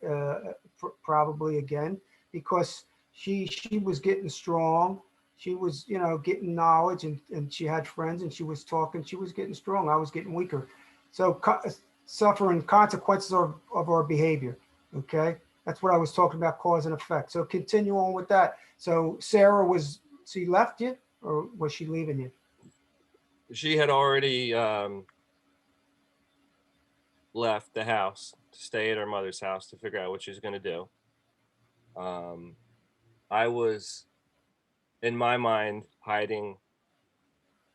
probably again because she was getting strong. She was, getting knowledge, and she had friends, and she was talking. She was getting strong. I was getting weaker. So suffering consequences of our behavior. Okay, that's what I was talking about, cause and effect. So continue on with that. So Sarah, she left you, or was she leaving you? She had already left the house to stay at her mother's house to figure out what she was going to do. Um, I was, in my mind, hiding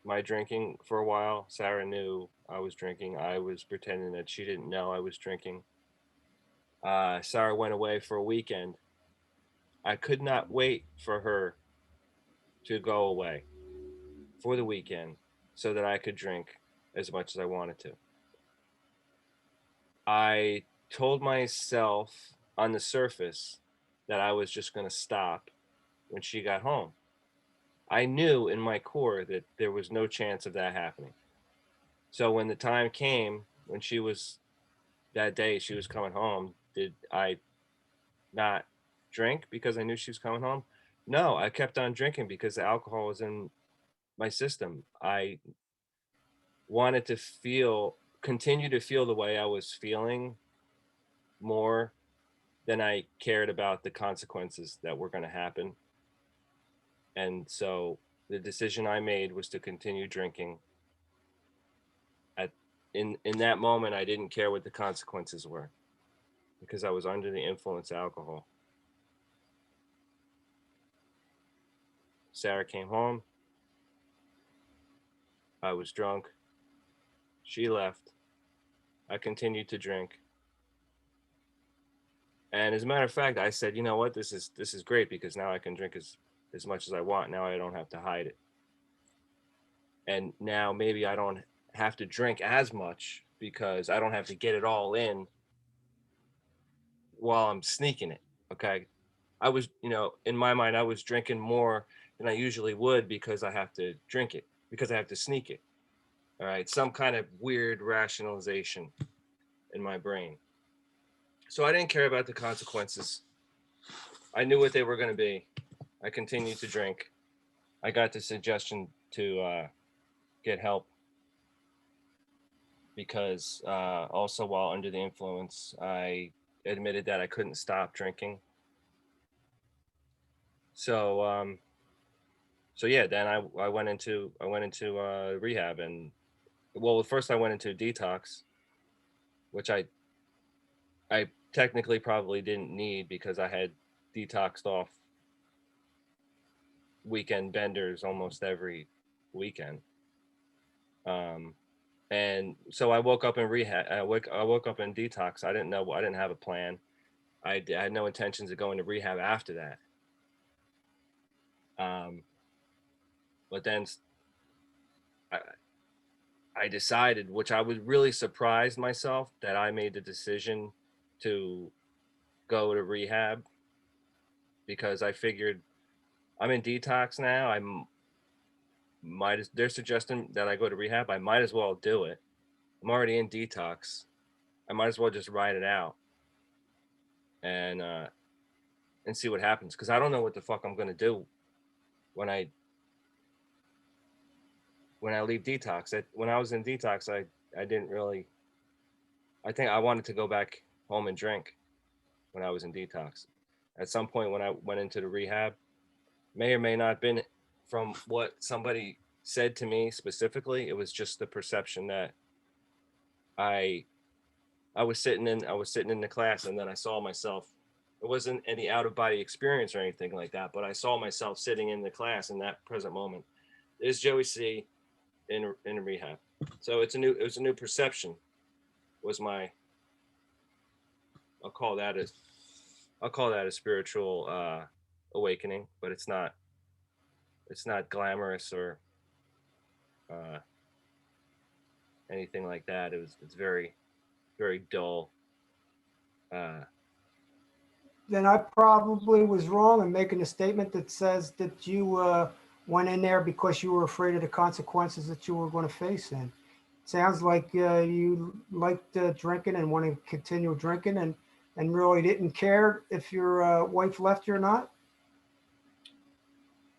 my drinking for a while. Sarah knew I was drinking. I was pretending that she didn't know I was drinking. Sarah went away for a weekend. I could not wait for her to go away for the weekend so that I could drink as much as I wanted to. I told myself on the surface that I was just going to stop when she got home. I knew in my core that there was no chance of that happening. So when the time came, when she was that day, she was coming home, did I not drink because I knew she was coming home? No, I kept on drinking because the alcohol was in my system. I wanted to continue to feel the way I was feeling more than I cared about the consequences that were going to happen. And so the decision I made was to continue drinking. At in that moment, I didn't care what the consequences were because I was under the influence of alcohol. Sarah came home. I was drunk. She left. I continued to drink. And as a matter of fact, I said, you know what, this is great because now I can drink as much as I want. Now I don't have to hide it. And now maybe I don't have to drink as much because I don't have to get it all in while I'm sneaking it. Okay. I was, in my mind, I was drinking more than I usually would because I have to drink it, because I have to sneak it. All right. Some kind of weird rationalization in my brain. So I didn't care about the consequences. I knew what they were going to be. I continued to drink. I got the suggestion to get help because also while under the influence, I admitted that I couldn't stop drinking. So so yeah, then I went into rehab, and well, first I went into detox, which I technically probably didn't need because I had detoxed off weekend benders almost every weekend. Um, and so I woke up in rehab. I woke up in detox. I didn't know. I didn't have a plan. I had no intentions of going to rehab after that. Um, but then I, I decided, which I was really surprised myself, that I made the decision to go to rehab because I figured I'm in detox now. They're suggesting that I go to rehab. I might as well do it. I'm already in detox. I might as well just ride it out and see what happens because I don't know what the fuck I'm gonna do when I leave detox. When I was in detox, I didn't really. I think I wanted to go back home and drink when I was in detox. At some point when I went into the rehab, may or may not have been from what somebody said to me specifically. It was just the perception that I I was sitting in the class, and then I saw myself. It wasn't any out of body experience or anything like that, but I saw myself sitting in the class in that present moment. Is Joey C in rehab? So it was a new perception. Was my I'll call that a I'll call that a spiritual awakening, but it's not glamorous or uh, anything like that. It's very dull. Uh, Then I probably was wrong in making a statement that says that you went in there because you were afraid of the consequences that you were going to face. And sounds like you liked drinking and want to continue drinking, and really didn't care if your wife left you or not.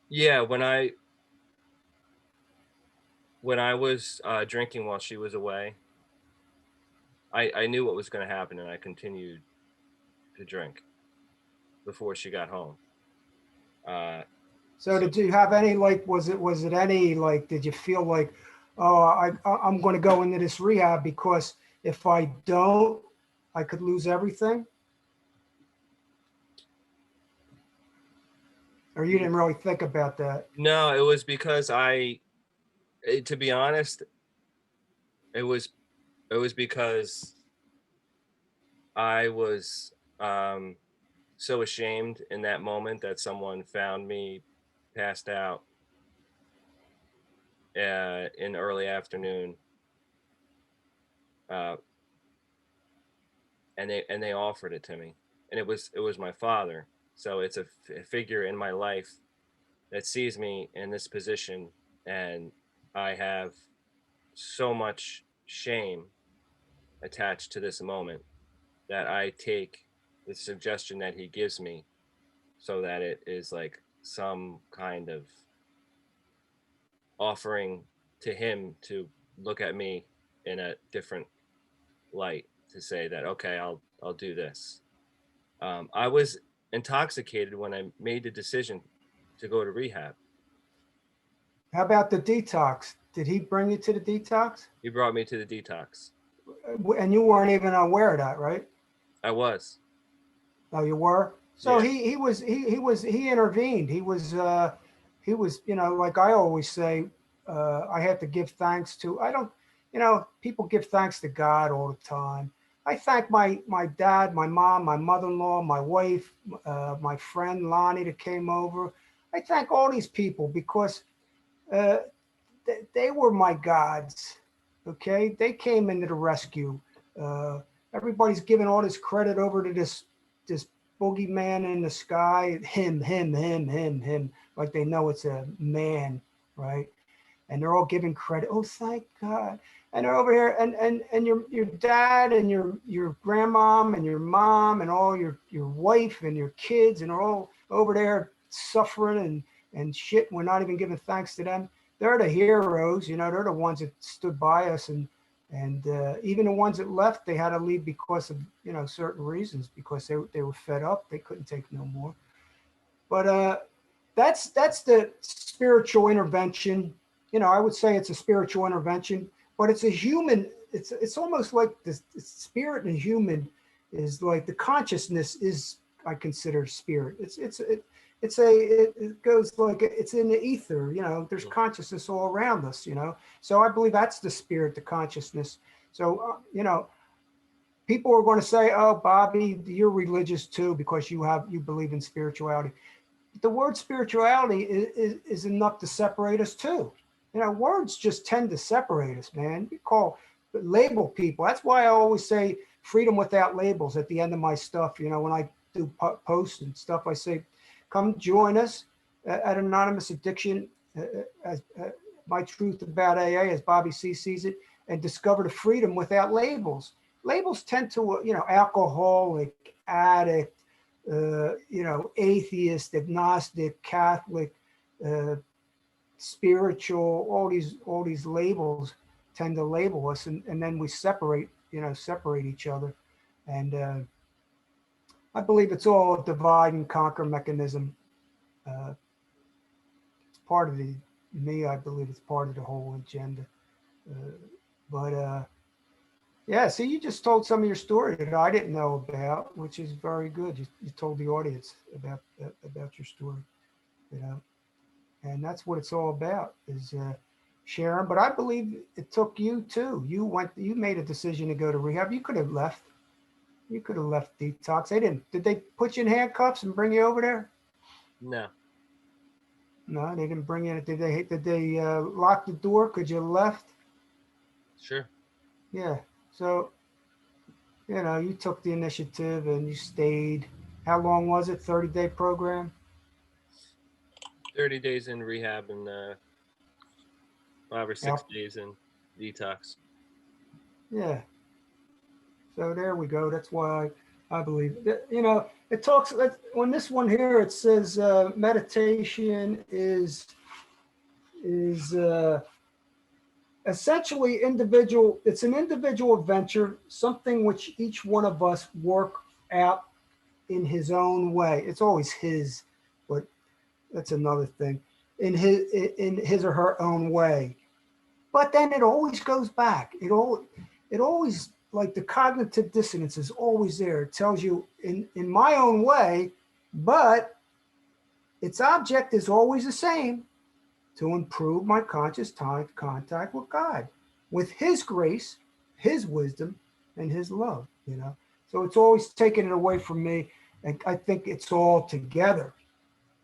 yeah, when I was drinking while she was away, I knew what was going to happen, and I continued to drink before she got home. Uh, So so did you have any like? Was it any like? Did you feel like, oh, I'm going to go into this rehab because if I don't, I could lose everything? Or you didn't really think about that? no, it was because to be honest, it was because I was so ashamed in that moment that someone found me passed out in early afternoon, uh, and they offered it to me, and it was my father. So it's a figure in my life that sees me in this position, and I have so much shame attached to this moment that I take the suggestion that he gives me so that it is like some kind of offering to him to look at me in a different light, to say that okay, I'll do this. I was intoxicated when I made the decision to go to rehab. How about the detox? Did he bring you to the detox? He brought me to the detox. And you weren't even aware of that, right? I was. Oh, you were. So Yeah. he intervened. He was, like I always say, I had to give thanks to. I don't, people give thanks to God all the time. I thank my dad, my mom, my mother-in-law, my wife, my friend Lonnie that came over. I thank all these people because uh, they were my gods. Okay, they came into the rescue. Uh, Everybody's giving all this credit over to this boogeyman in the sky, him, like they know it's a man, right? And they're all giving credit. Oh, thank God. And they're over here, and your dad and your grandmom and your mom and all your wife and your kids, and they're all over there suffering and shit. We're not even giving thanks to them. They're the heroes, you know. They're the ones that stood by us, and even the ones that left, they had to leave because of, you know, certain reasons, because they were fed up. They couldn't take no more. But that's the spiritual intervention. You know, I would say it's a spiritual intervention, but it's a human. It's almost like the spirit and human is like the consciousness is, I consider spirit. It goes like it's in the ether. You know, there's consciousness all around us. You know, so I believe that's the spirit, the consciousness. So you know, people are going to say, "Oh, Bobby, you're religious too because you believe in spirituality." The word spirituality is enough to separate us too. You know, words just tend to separate us, man. You call label people. That's why I always say freedom without labels at the end of my stuff. You know, when I do posts and stuff, I say, come join us at Anonymous Addiction, as my truth about AA, as Bobby C sees it, and discover the freedom without labels. Labels tend to, you know, alcoholic, addict, you know, atheist, agnostic, Catholic, spiritual, all these labels tend to label us, and then we separate, you know, separate each other. And I believe it's all a divide and conquer mechanism. It's part of I believe it's part of the whole agenda. But yeah, see, you just told some of your story that I didn't know about, which is very good. You told the audience about your story, you know, and that's what it's all about, is sharing. But I believe it took you too. You made a decision to go to rehab. You could have left. You could have left detox. They didn't. Did they put you in handcuffs and bring you over there? No. No, they didn't bring you in. Did they lock the door? Could you have left? Sure. Yeah. So, you know, you took the initiative and you stayed. How long was it? 30-day program? 30 days in rehab and 5 or 6 Out. days in detox. Yeah. So there we go. That's why I believe you know, it talks on this one here. It says meditation is essentially individual. It's an individual venture, something which each one of us work out in his own way. It's always his, but that's another thing. In his or her own way. But then it always goes back. It always, like, the cognitive dissonance is always there. It tells you in my own way, but its object is always the same: to improve my conscious contact with God, with His grace, His wisdom, and His love. You know, so it's always taking it away from me, and I think it's all together.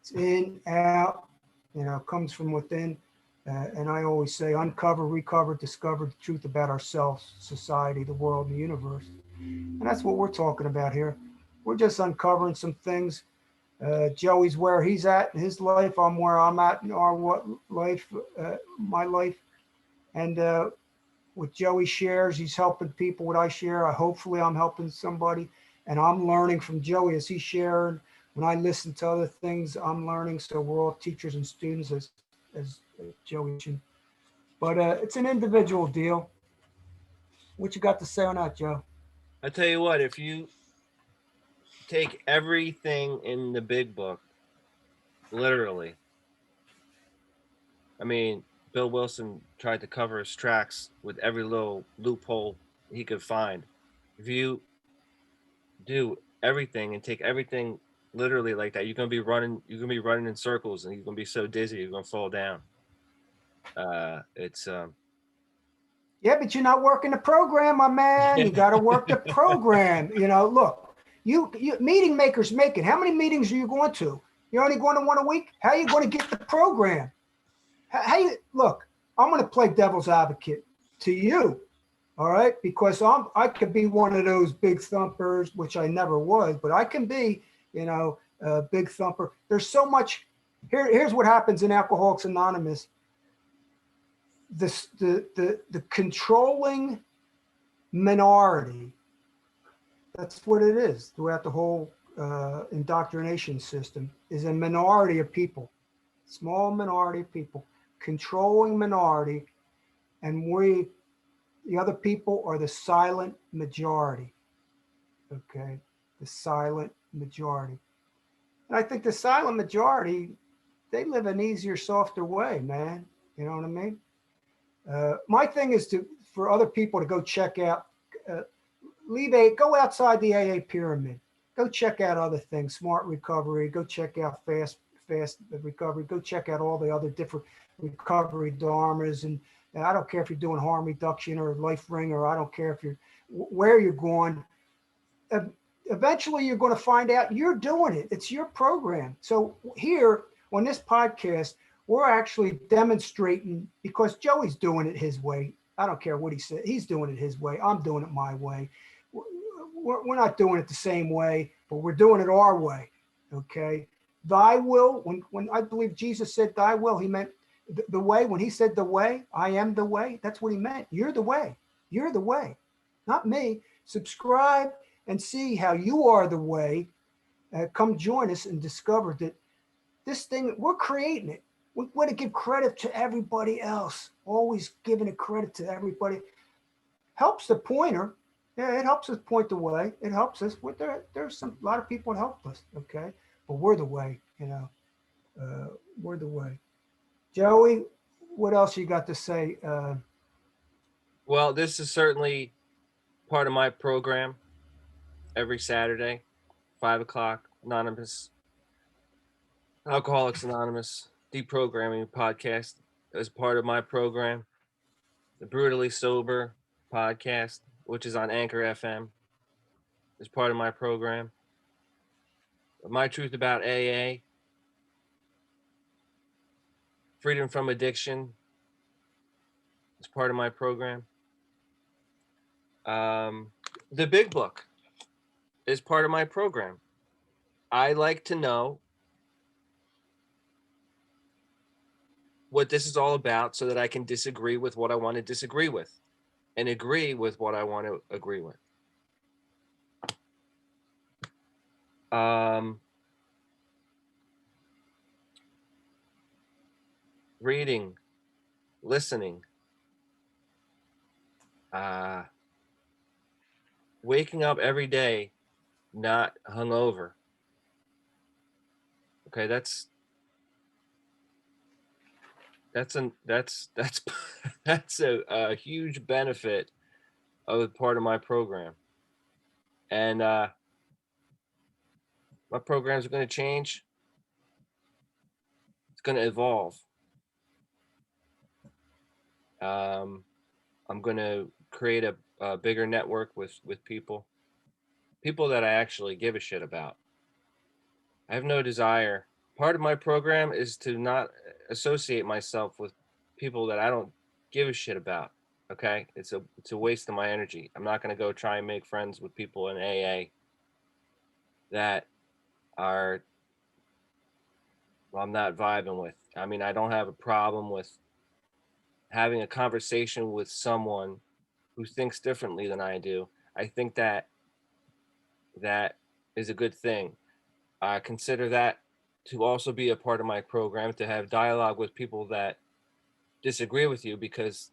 It's in, out. You know, comes from within. And I always say, uncover, recover, discover the truth about ourselves, society, the world, and the universe. And that's what we're talking about here. We're just uncovering some things. Joey's where he's at in his life. I'm where I'm at in my life. And what Joey shares, he's helping people. What I share, hopefully I'm helping somebody. And I'm learning from Joey as he's sharing. When I listen to other things, I'm learning. So we're all teachers and students, as Joey mentioned. But it's an individual deal. What you got to say on that, Joe? I tell you what, if you take everything in the big book literally, I mean, Bill Wilson tried to cover his tracks with every little loophole he could find. If you do everything and take everything literally like that, you're gonna be running in circles, and you're gonna be so dizzy you're gonna fall down. It's Yeah, but you're not working the program, my man. You got to work the program. You know, look, you meeting makers make it. How many meetings are you going to? You're only going to one a week. How are you going to get the program? How you look? I'm going to play devil's advocate to you, all right? Because I could be one of those big thumpers, which I never was, but I can be. Big Thumper. There's so much. Here's what happens in Alcoholics Anonymous. The controlling minority. That's what it is throughout the whole indoctrination system. Is a minority of people, small minority of people, controlling minority, and the other people are the silent majority. Okay, the silent majority. And I think the silent majority, they live an easier, softer way, man. You know what I mean? My thing is for other people to go check out, go outside the AA pyramid. Go check out other things, smart recovery. Go check out fast recovery. Go check out all the other different recovery dharmas. And I don't care if you're doing harm reduction or life ring, or I don't care if where you're going. Eventually you're going to find out you're doing it. It's your program. So here on this podcast, we're actually demonstrating, because Joey's doing it his way. I don't care what he said. He's doing it his way. I'm doing it my way. We're not doing it the same way, but we're doing it our way. Okay. Thy will, when I believe Jesus said thy will, he meant the way. When he said the way, I am the way. That's what he meant. You're the way. You're the way, not me. Subscribe and see how you are the way. Come join us and discover that this thing, we're creating it. We want to give credit to everybody else. Always giving a credit to everybody. Helps the pointer. Yeah, it helps us point the way. It helps us. There's a lot of people that help us, okay? But we're the way, we're the way. Joey, what else you got to say? Well, this is certainly part of my program every Saturday, 5 o'clock, Anonymous, Alcoholics Anonymous, Deprogramming podcast as part of my program. The Brutally Sober podcast, which is on Anchor FM, is part of my program. My Truth About AA, Freedom from Addiction, is part of my program. The Big Book is part of my program. I like to know what this is all about so that I can disagree with what I want to disagree with and agree with what I want to agree with. Reading, listening, waking up every day not hungover. Okay, that's that's a huge benefit of part of my program. And my programs are going to change. It's going to evolve. I'm going to create a bigger network with people that I actually give a shit about. I have no desire. Part of my program is to not associate myself with people that I don't give a shit about. Okay, it's a waste of my energy. I'm not going to go try and make friends with people in AA that are, well, I'm not vibing with. I mean, I don't have a problem with having a conversation with someone who thinks differently than I do. I think that is a good thing. I consider that to also be a part of my program, to have dialogue with people that disagree with you, because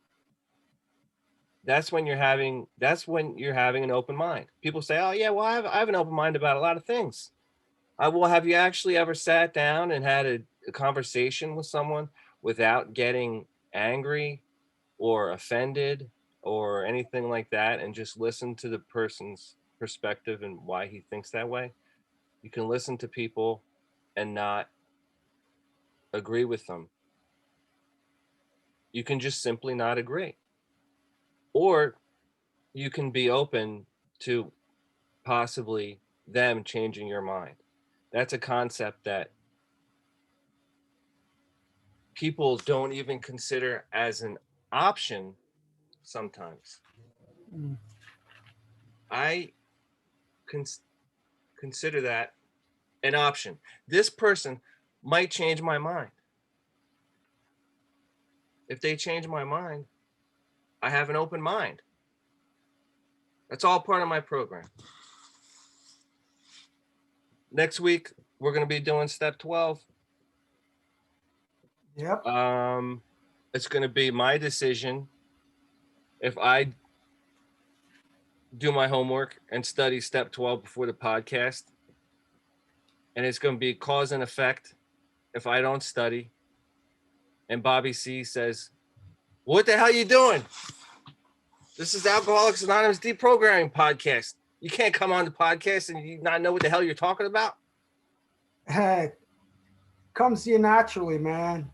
that's when you're having an open mind. People say, oh yeah, well, I have an open mind about a lot of things. Well, have you actually ever sat down and had a conversation with someone without getting angry or offended or anything like that, and just listen to the person's perspective and why he thinks that way? You can listen to people and not agree with them. You can just simply not agree. Or you can be open to possibly them changing your mind. That's a concept that people don't even consider as an option sometimes. I consider that an option. This person might change my mind. If they change my mind, I have an open mind. That's all part of my program. Next week, we're going to be doing step 12. Yep. It's going to be my decision if I do my homework and study step 12 before the podcast. And it's going to be cause and effect if I don't study. And Bobby C says, what the hell are you doing? This is the Alcoholics Anonymous Deprogramming podcast. You can't come on the podcast and you not know what the hell you're talking about. Hey, comes to you naturally, man.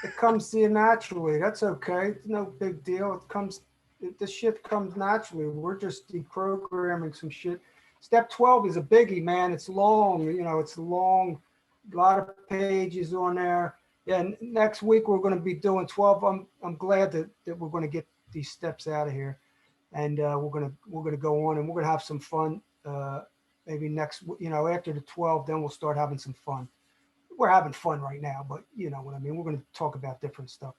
It comes to you naturally. That's okay. It's no big deal. The shit comes naturally. We're just deprogramming some shit. Step 12 is a biggie, man. It's long, it's long, a lot of pages on there. Yeah, next week we're going to be doing 12. I'm glad that we're going to get these steps out of here, and we're gonna go on and we're gonna have some fun. Maybe next, after the 12, then we'll start having some fun. We're having fun right now, but you know what I mean. We're going to talk about different stuff.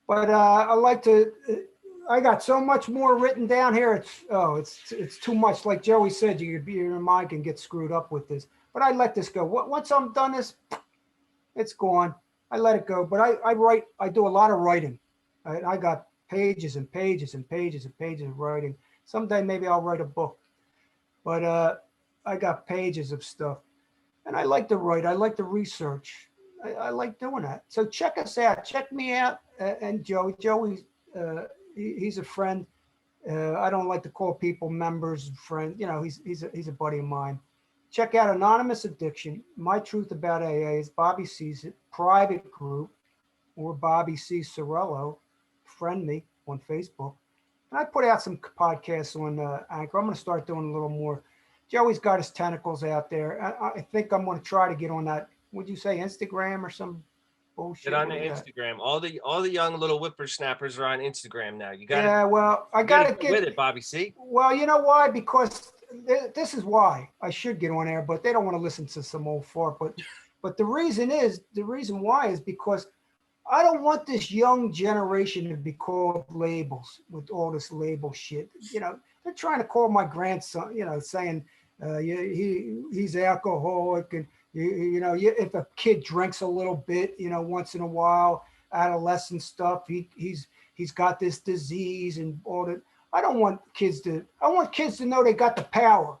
But I got so much more written down here. It's too much. Like Joey said, your mind can get screwed up with this. But I let this go. Once I'm done this, it's gone. I let it go. But I write. I do a lot of writing. I got pages and pages and pages and pages of writing. Someday maybe I'll write a book. But I got pages of stuff. And I like to write. I like to research. I like doing that. So check us out. Check me out. And Joey. He's a friend. I don't like to call people members, friend. He's a buddy of mine. Check out Anonymous Addiction. My Truth About AA is Bobby Sees It. Private group, or Bobby C. Sorello. Friend me on Facebook. And I put out some podcasts on Anchor. I'm going to start doing a little more. Joey's got his tentacles out there. I think I'm going to try to get on that. Would you say Instagram or some bullshit? Get on the Instagram. All the young little whippersnappers are on Instagram now. You got Yeah, well, I got to get with it, Bobby C. Well, you know why? Because this is why I should get on there, but they don't want to listen to some old fart. But the reason why is because I don't want this young generation to be called labels with all this label shit. They're trying to call my grandson, saying he's alcoholic, and if a kid drinks a little bit, once in a while, adolescent stuff, he's got this disease and all that. I want kids to know they got the power.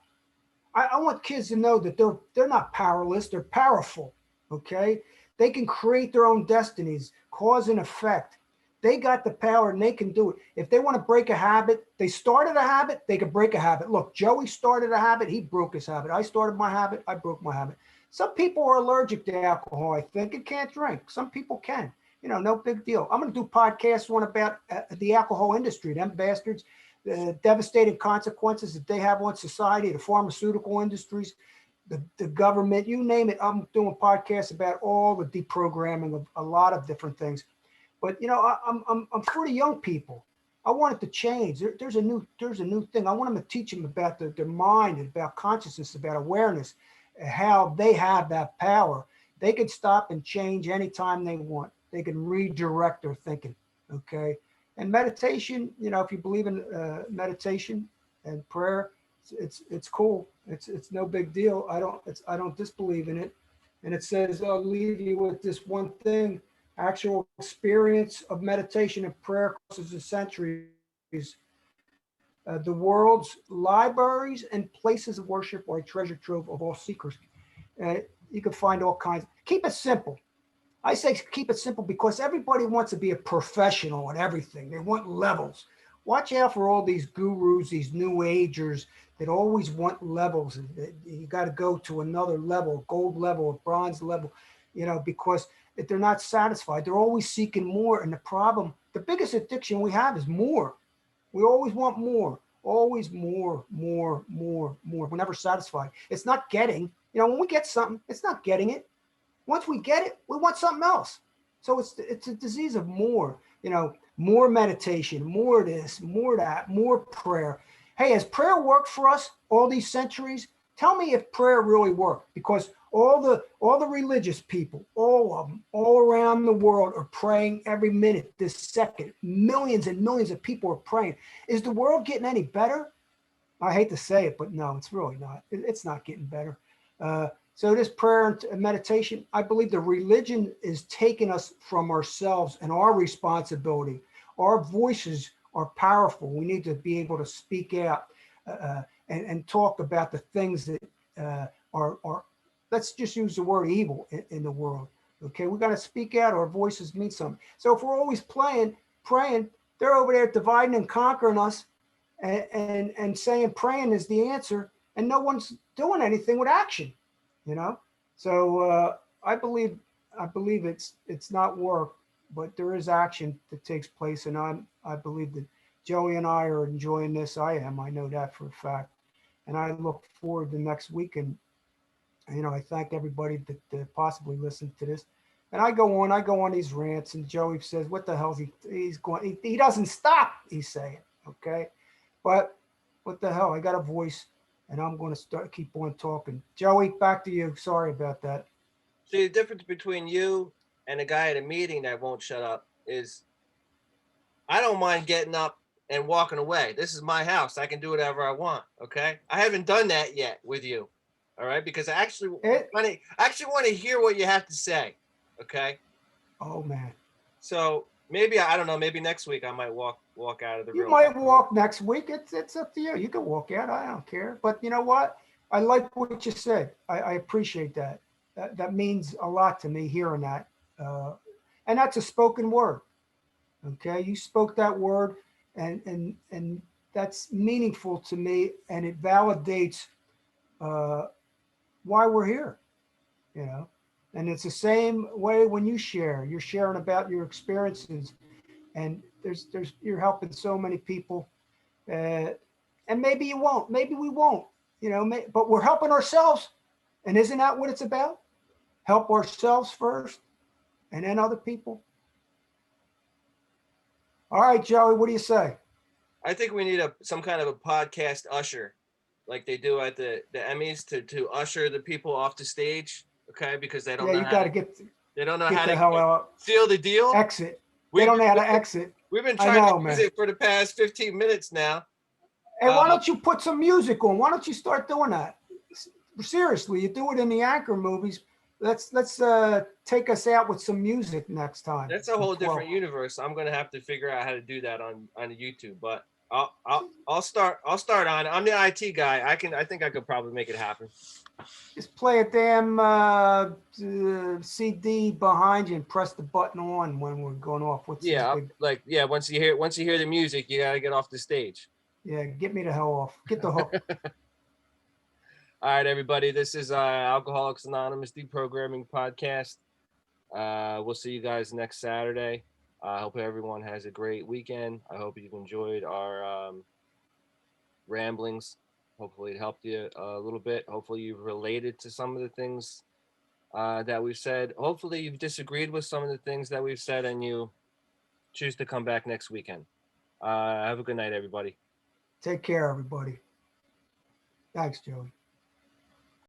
I want kids to know that they're not powerless, they're powerful. Okay. They can create their own destinies, cause and effect. They got the power and they can do it. If they want to break a habit, they started a habit, they can break a habit. Look, Joey started a habit, he broke his habit. I started my habit, I broke my habit. Some people are allergic to alcohol, I think, and can't drink. Some people can. No big deal. I'm going to do podcasts on about the alcohol industry, them bastards, the devastating consequences that they have on society, the pharmaceutical industries, the government, you name it. I'm doing podcasts about all the deprogramming of a lot of different things. But I'm for the young people. I want it to change. There's a new thing. I want them to teach them about their mind, about consciousness, about awareness, how they have that power. They can stop and change anytime they want. They can redirect their thinking. Okay. And meditation, if you believe in meditation and prayer, it's cool. It's no big deal. I don't disbelieve in it. And it says, I'll leave you with this one thing: actual experience of meditation and prayer crosses the centuries. The world's libraries and places of worship are a treasure trove of all seekers. You can find all kinds. Keep it simple. I say keep it simple because everybody wants to be a professional at everything. They want levels. Watch out for all these gurus, these new agers that always want levels. You got to go to another level, gold level, a bronze level, because if they're not satisfied, they're always seeking more. And the biggest addiction we have is more. We always want more, always more. We're never satisfied. It's not getting, when we get something, it's not getting it. Once we get it, we want something else. So it's a disease of more, more meditation, more this, more that, more prayer. Hey, has prayer worked for us all these centuries? Tell me if prayer really worked, because all the religious people, all of them, all around the world are praying every minute, this second. Millions and millions of people are praying. Is the world getting any better? I hate to say it, but no, it's really not. It's not getting better. So this prayer and meditation, I believe the religion is taking us from ourselves and our responsibility. Our voices are powerful. We need to be able to speak out and talk about the things that are, let's just use the word evil in the world. Okay, we got to speak out. Our voices mean something. So if we're always praying, they're over there dividing and conquering us and saying praying is the answer, and no one's doing anything with action, you know. So I believe it's not work, but there is action that takes place, and I believe that Joey and I are enjoying this. I know that for a fact, and I look forward to next week. And I thank everybody that possibly listened to this. And I go on these rants, and Joey says, "What the hell's he's going? He doesn't stop." He's saying, "Okay." But what the hell? I got a voice, and I'm going to keep on talking. Joey, back to you. Sorry about that. See, the difference between you and a guy at a meeting that won't shut up is I don't mind getting up and walking away. This is my house. I can do whatever I want. Okay. I haven't done that yet with you. All right. Because It, I actually want to hear what you have to say. Okay. oh man, So maybe, I don't know, maybe next week I might walk out of the you room. might walk next week. It's up to you. You can walk out. I don't care. But you know what? I like what you said. I appreciate that. That means a lot to me hearing that. Uh, and that's a spoken word. Okay, you spoke that word, and that's meaningful to me, and it validates uh, why we're here. You know, and it's the same way when you share. You're sharing about your experiences, and there's you're helping so many people, uh, and maybe you won't, maybe we won't. But we're helping ourselves, and isn't that what it's about? Help ourselves first, and then other people. All right, Joey, what do you say? I think we need some kind of a podcast usher, like they do at the Emmys, to usher the people off the stage. Okay, because Yeah, you got to they don't know get how the to hell out. seal the deal. Exit. They We've don't know how been, to exit. we've been I trying to know, use man. it for the past 15 minutes now. Hey, why don't you put some music on? Why don't you start doing that? Seriously, you do it in the anchor movies. Let's take us out with some music next time. That's a In whole 12. different universe. I'm gonna have to figure out how to do that on YouTube, but I'll start on. I'm the IT guy. I think I could probably make it happen. Just play a damn CD behind you and press the button on when we're going off. What's this Yeah, big? like yeah. Once you hear the music, you gotta get off the stage. Yeah, get me the hell off. Get the hook. All right, everybody. This is Alcoholics Anonymous Deprogramming Podcast. We'll see you guys next Saturday. I hope everyone has a great weekend. I hope you've enjoyed our ramblings. Hopefully, it helped you a little bit. Hopefully, you've related to some of the things that we've said. Hopefully, you've disagreed with some of the things that we've said, and you choose to come back next weekend. Have a good night, everybody. Take care, everybody. Thanks, Joey.